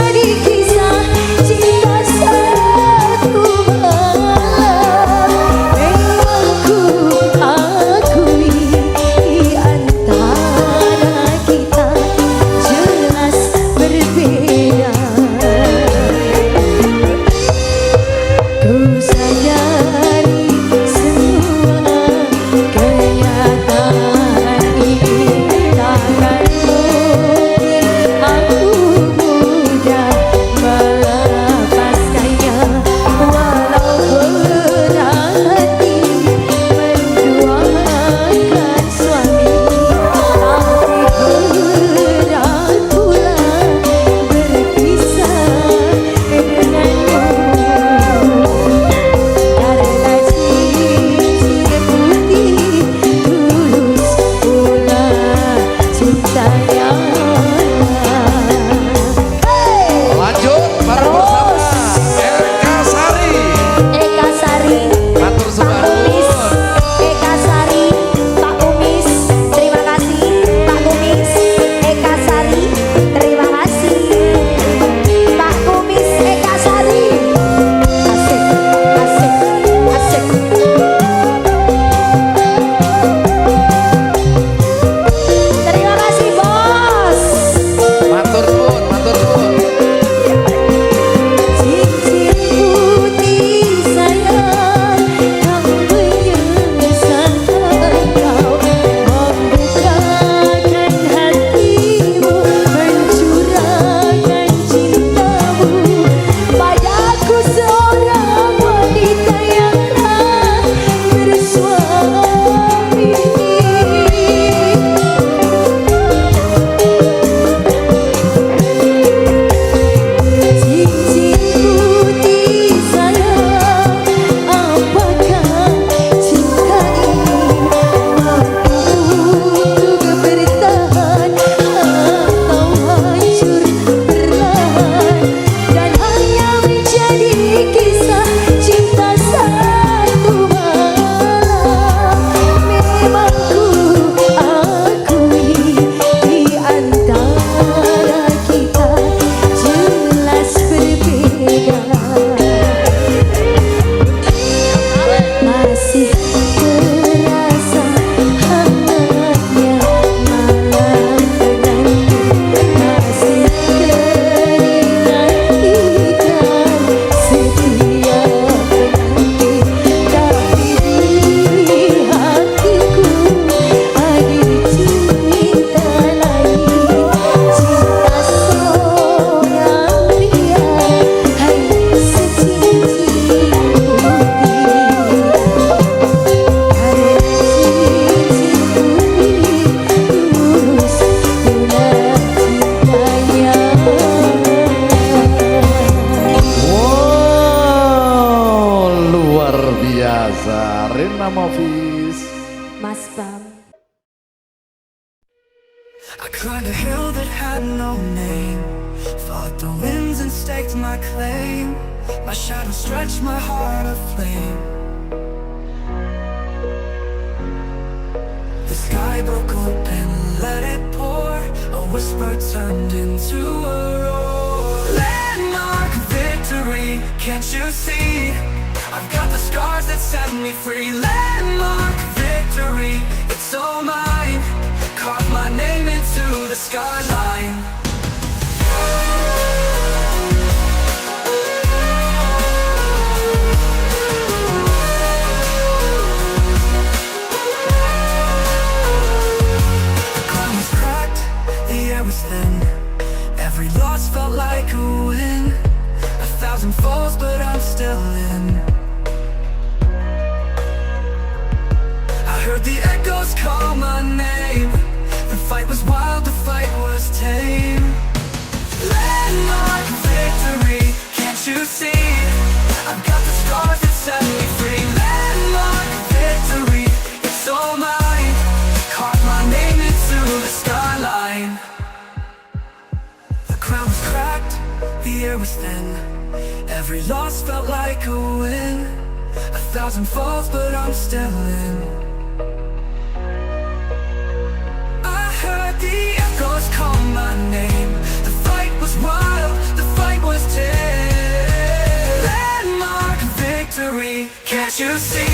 menjadi kisah cinta satu malam. Memang ku akui di antara kita jelas berbeda. Ku sadari semua kenyataan ini takkan mungkin aku mudah melepaskannya. Walau berat hati menduakan suami, tapi berat pula berpisah denganmu. Karena cincin putih tulus pula cintanya. Lanjut bareng bersama Eka Sari. Eka Sari, Matur Pak sembah Kumis, nuwun. Eka Sari, Pak Kumis, terima kasih. Pak Kumis, Eka Sari, terima kasih. Pak Kumis, Eka Sari. Asik, asik, asik. Terima kasih bos. Matur nuwun, matur nuwun. Cincin putih sayang, kau menyesal kau membukakan hatimu, mencurahkan cintamu padaku, seorang wanita yang tak bersuami. Cincin putih sayang, apakah cinta ini mampu untuk bertahan atau hancur perlahan dan hanya menjadi kisah cinta satu malam. Memang ku akui di antara kita jelas berbeda. Masih terasa hangatnya malam penanti, masih teringat ikrar setiap penanti. Tapi di hatiku hadir cinta lain, cinta seorang pria, hai secincin putih. Karena cincin putih tulus pula cintanya. Wow, luar biasa. Rina Movis. Mas Bam. I climbed a hill that had no name, fought the winds and staked my claim. My shadow stretched my heart aflame. The sky broke open, let it pour. A whisper turned into a roar. Landmark victory, can't you see? I've got the scars that set me free. Landmark victory, it's all mine. Carve my name into the skyline. The ground was cracked, the air was thin. Every loss felt like a win. 1,000 falls, but I'm still in. I heard the echoes call my name. The fight was wild, the fight was tame. Landmark victory, can't you see? I've got the scars that set me free. Landmark victory, it's all mine. Carve my name into the skyline. The crown was cracked, the air was thin. Every loss felt like a win. 1,000 falls, but I'm still in. I heard the echoes call my name. The fight was wild, the Can't you see?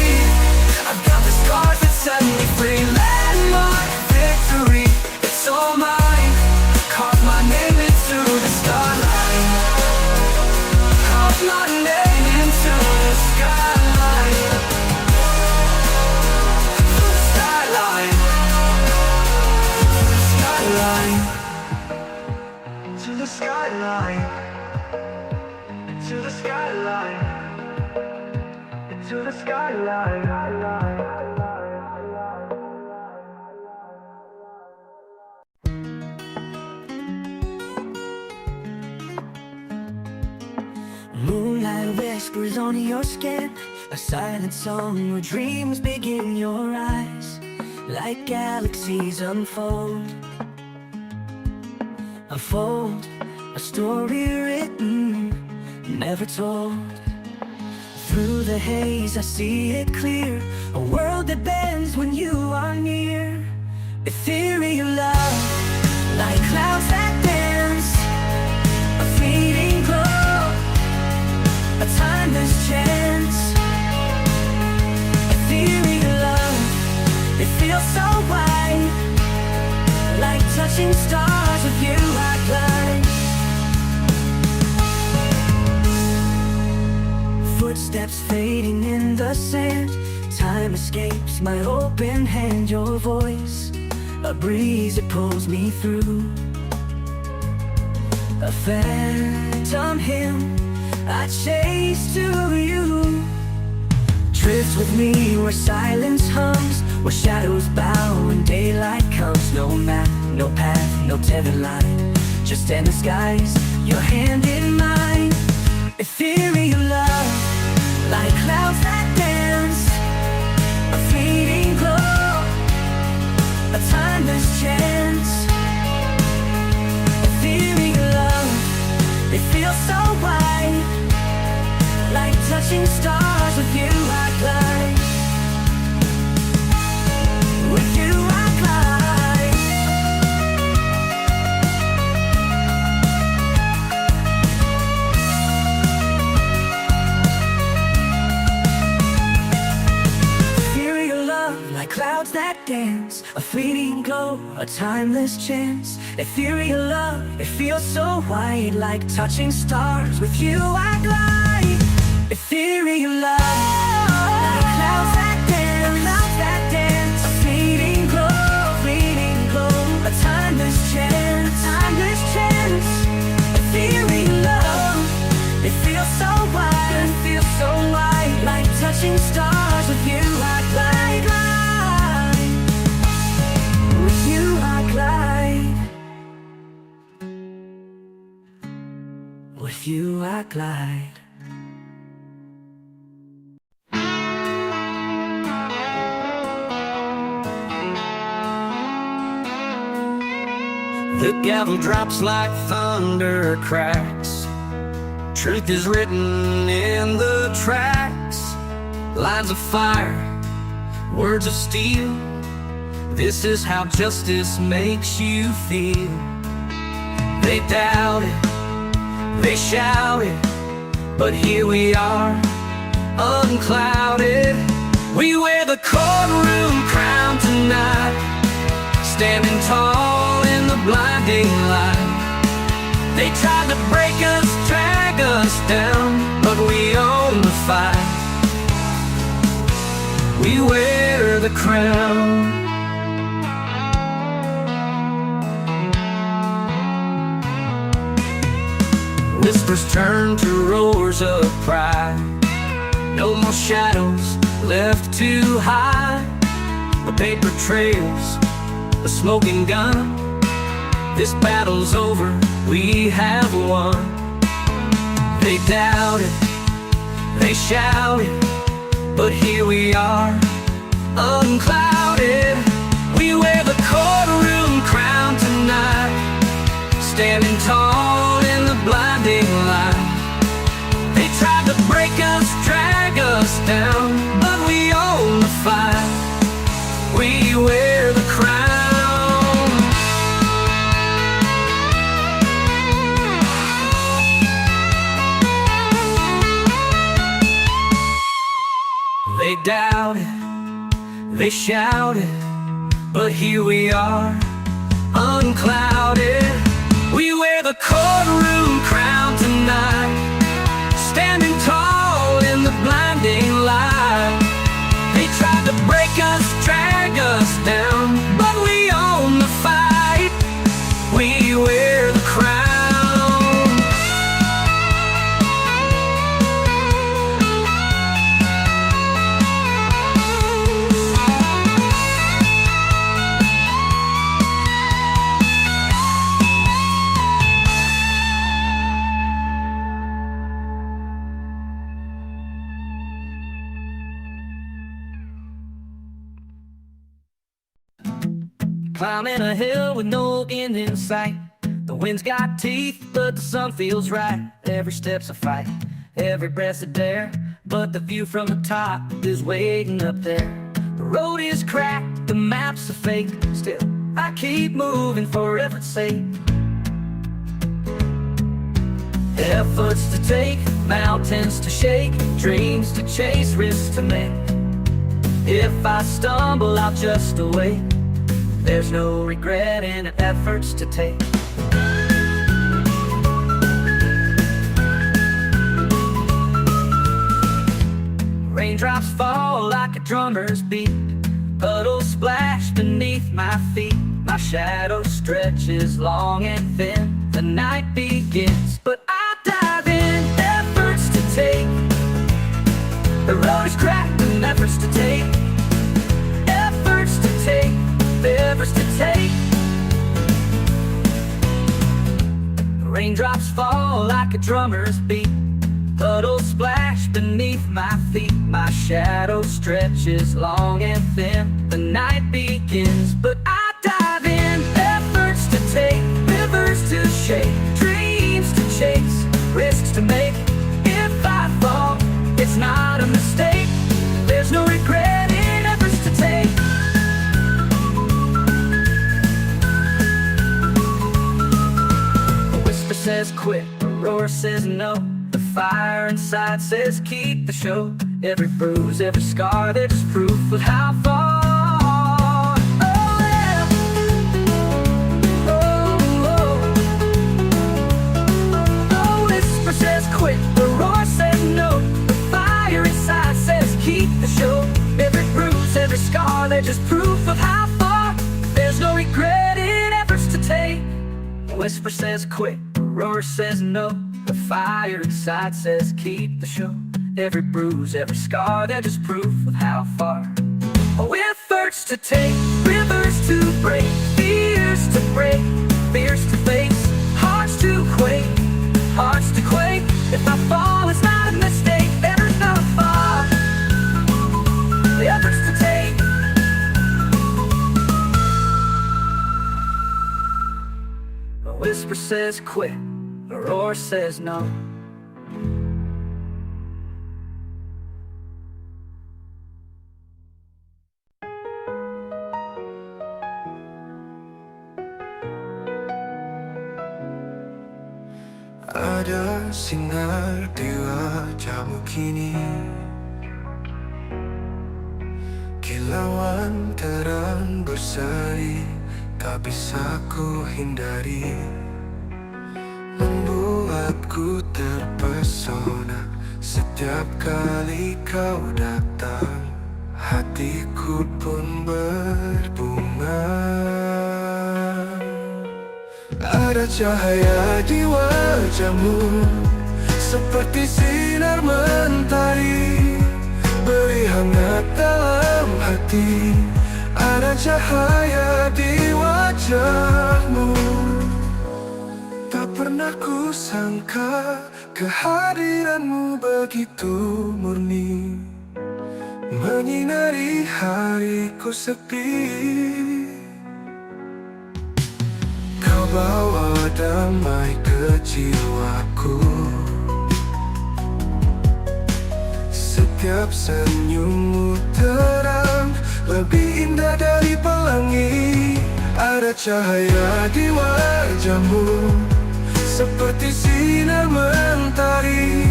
I've got the scars that set me free. Landmark victory, it's all mine. Carve my name into the skyline. Carve my name into the skyline. The skyline. Skyline. To the skyline. To the skyline. To the skyline. Moonlight whispers on your skin, a silent song where dreams begin in your eyes. Like galaxies unfold, a story written, never told. Through the haze I see it clear, a world that bends when you are near. Ethereal love, like clouds that dance, a fleeting glow, a timeless chance. Ethereal love, it feels so wide, like touching stars with you I glide. Footsteps fading in the sand, time escapes my open hand. Your voice, a breeze that pulls me through. A phantom hymn I chase to you. Drift with me where silence hums, where shadows bow when daylight comes. No map, no path, no tethered line, just endless skies, your hand in mine. Ethereal love, like clouds that dance, a fleeting glow, a timeless chance. Ethereal love, it feels so wide, like touching stars. With you I glide. With you I glide. Ethereal love, like clouds that dance, a fleeting glow, a timeless chance. Ethereal love, it feels so wide, like touching stars. With you I glide. Ethereal love, like clouds that dance, a fleeting glow, a timeless chance. Ethereal love, it feels so wide, like touching stars. With you I glide. With you I glide. With you I glide. The gavel drops like thunder cracks. Truth is written in the tracks. Lines of fire, words of steel. This is how justice makes you feel. They doubt it, they shout it, but here we are, unclouded. We wear the courtroom crown tonight, standing tall in the blinding light. They tried to break us, drag us down, but we own the fight. We wear the crown. Whispers turn to roars of pride. No more shadows left to hide. The paper trails, the smoking gun. This battle's over, we have won. They doubt it, they shout it, but here we are, unclouded. We wear the courtroom crown tonight, standing tall in the blinding light. They tried to break us, drag us down, but we own the fight. We wear the crown. doubted, they shouted, but here we are, unclouded. We wear the courtroom crown tonight, standing tall in the blinding light. They tried to break us, drag us down, but we own the fight. We wear the crown. Climbing a hill with no end in sight. The wind's got teeth, but the sun feels right. Every step's a fight, every breath's a dare, but the view from the top is waiting up there. The road is cracked, the map's a fake. Still, I keep moving for effort's sake. Efforts to take, mountains to shake, dreams to chase, risks to make. If I stumble, I'll just await. There's no regret in efforts to take. Raindrops fall like a drummer's beat, puddles splash beneath my feet. My shadow stretches long and thin. The night begins, but I dive in. Efforts to take. The road is cracked and efforts to take. Efforts to take. Efforts to take. Raindrops fall like a drummer's beat, puddles splash beneath my feet. My shadow stretches long and thin. The night begins, but I dive in. Efforts to take, rivers to shake, dreams to chase, risks to make. If I fall, it's not a mistake. There's no regret in efforts to take. Says quit, a roar says no. The fire inside says keep the show. Every bruise, every scar, there's proof of how far. Oh yeah. Oh, oh. The whisper says quit, the roar says no. The fire inside says keep the show. Every bruise, every scar, they're just proof of how far. There's no regret in efforts to take. The whisper says quit, roar says no. The fire inside says keep the show. Every bruise, every scar, they're just proof of how far. Oh, efforts to take, rivers to break, fears to break, fears to face, hearts to quake, hearts to quake. If I fall, it's not a mistake. There's not a fall. The efforts to take. The whisper says quit, the roar says no. Ada sinar di wajahmu kini, kilauan terang berseri, tak bisa ku hindari. Membuatku terpesona setiap kali kau datang. Hatiku pun berbunga. Ada cahaya di wajahmu, seperti sinar mentari, beri hangat dalam hati. Ada cahaya di wajahmu. Tak pernah ku sangka kehadiranmu begitu murni, menyinari hariku sepi. Kau bawa damai ke jiwaku, setiap senyummu terang, lebih indah dari pelangi. Ada cahaya di wajahmu, seperti sinar mentari,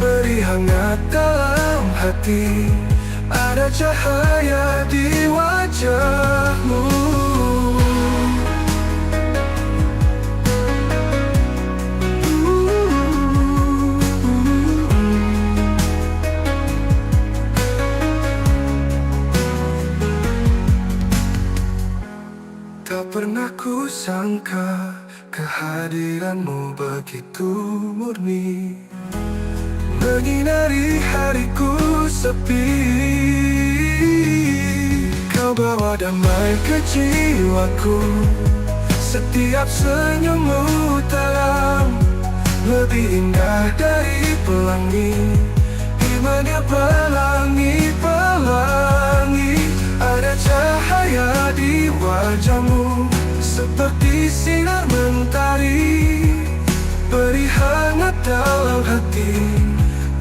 beri hangat dalam hati. ada cahaya di wajahmu. Tak pernah ku sangka kehadiranmu begitu murni, menyinari hariku sepi. Kau bawa damai ke jiwaku, setiap senyummu terang, lebih indah dari pelangi, imanya pelangi-pelangi. Ada cahaya di wajahmu, seperti sinar mentari, beri hangat dalam hati.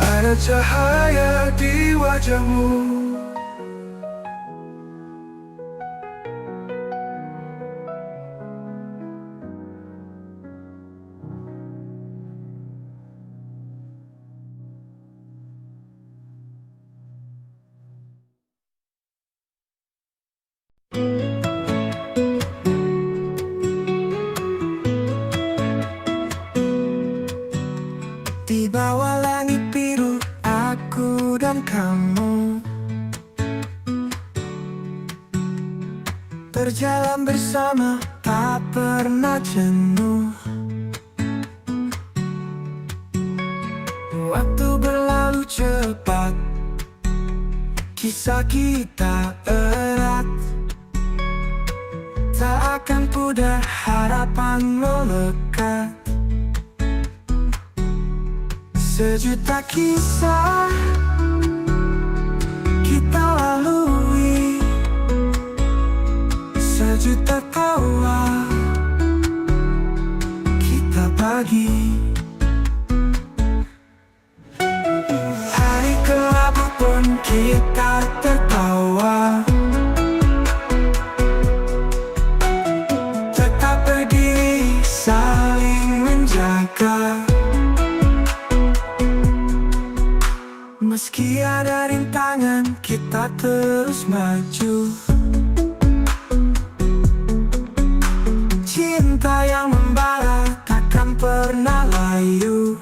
Ada cahaya di wajahmu. Di bawah langit biru, aku dan kamu berjalan bersama, tak pernah jenuh. Waktu berlalu cepat, kisah kita erat, tak akan pudar harapan melekat. Sejuta kisah kita lalui, sejuta tawa kita bagi. Hari kelabu pun kita tertawa, tetap berdiri saling menjaga. Meski ada rintangan, kita terus maju. Cinta yang membara takkan pernah layu.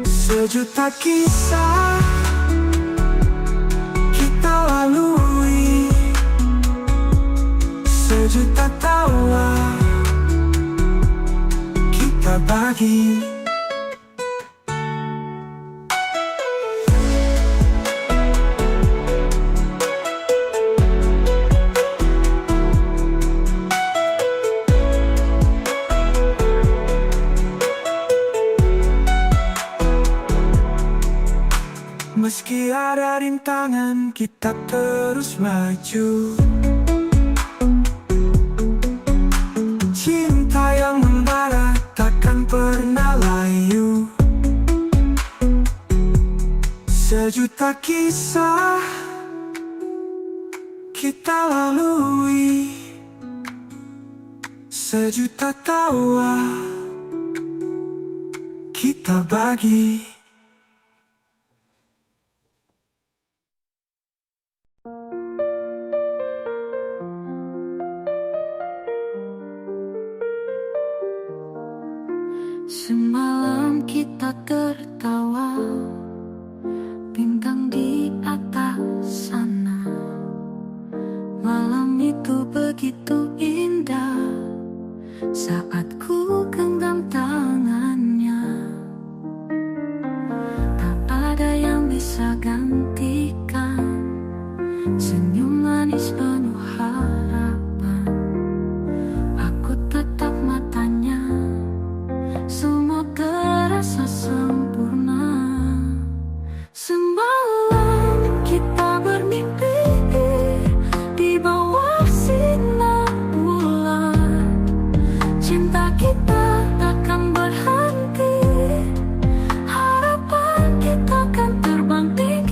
Sejuta kisah kita lalui, sejuta tawa kita bagi. Meski ada rintangan, kita terus maju. Cinta yang membara takkan pernah layu. Sejuta kisah kita lalui, sejuta tawa kita bagi. Semalam kita tertawa, bintang di atas sana. Malam itu begitu indah, saat ku genggam tangannya. Tak ada yang bisa gantikan senyum manis penuh harapan. Aku tatap matanya, semua terasa sempurna. Semalam kita bermimpi di bawah sinar bulan. Cinta kita takkan berhenti, harapan kita kan terbang tinggi.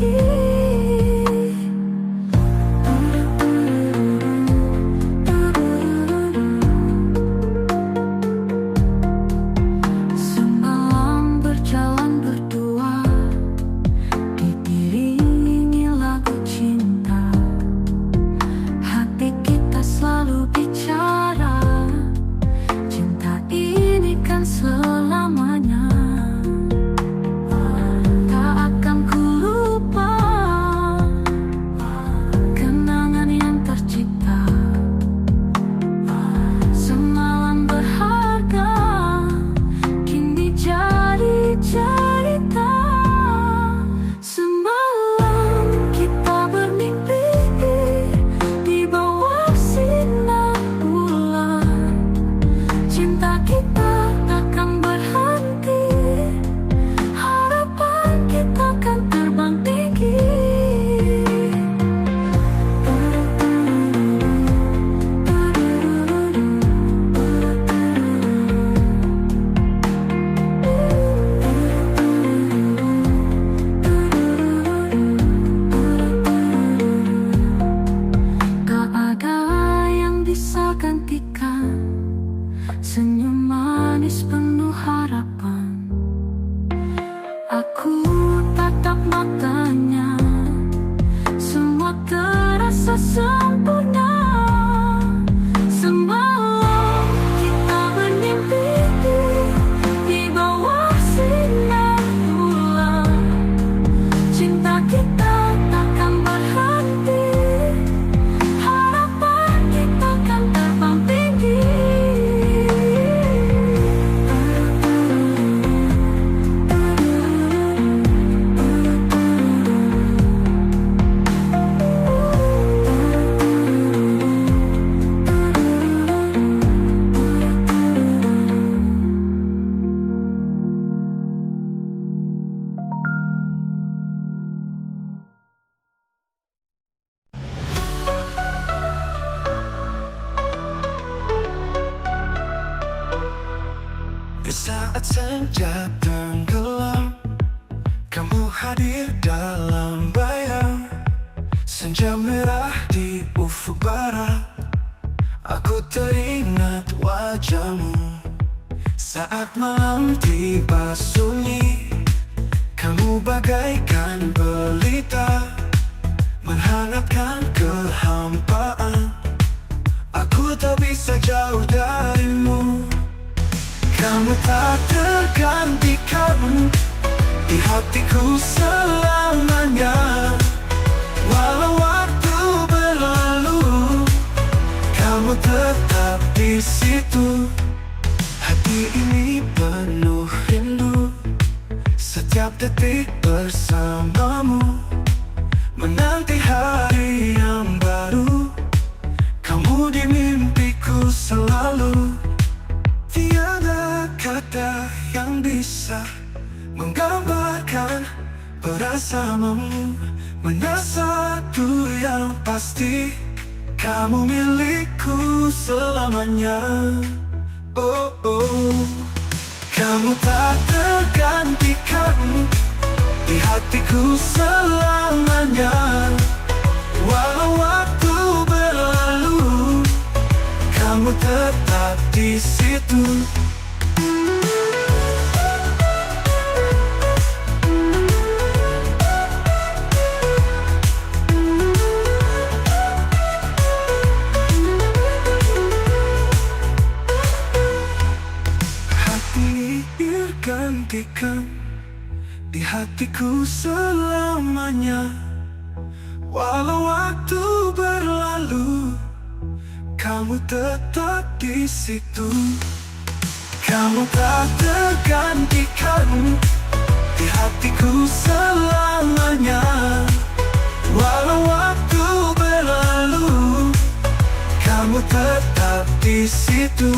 senja tenggelam, kamu hadir dalam bayang. Senja merah di ufuk barat, aku teringat wajahmu. Saat malam tiba sunyi, kamu bagaikan pelita, menghangatkan kehampaan. Aku tak bisa jauh darimu. Kamu tak tergantikan di hatiku selamanya. Walau waktu berlalu, kamu tetap di situ. Hati ini penuh rindu, setiap detik bersamamu, menanti hari yang baru. Kamu di mimpiku selalu. Tiada kata yang bisa menggambarkan perasaanmu. Mana satu yang pasti, kamu milikku selamanya. Oh, oh. Kamu tak tergantikan di hatiku selamanya. Walau waktu berlalu, kamu tetap di situ. Hati bergantikan di hatiku selamanya. Walau waktu berlalu, kamu tetap di situ. Kamu tak tergantikan di hatiku selamanya. Walau waktu berlalu, kamu tetap di situ.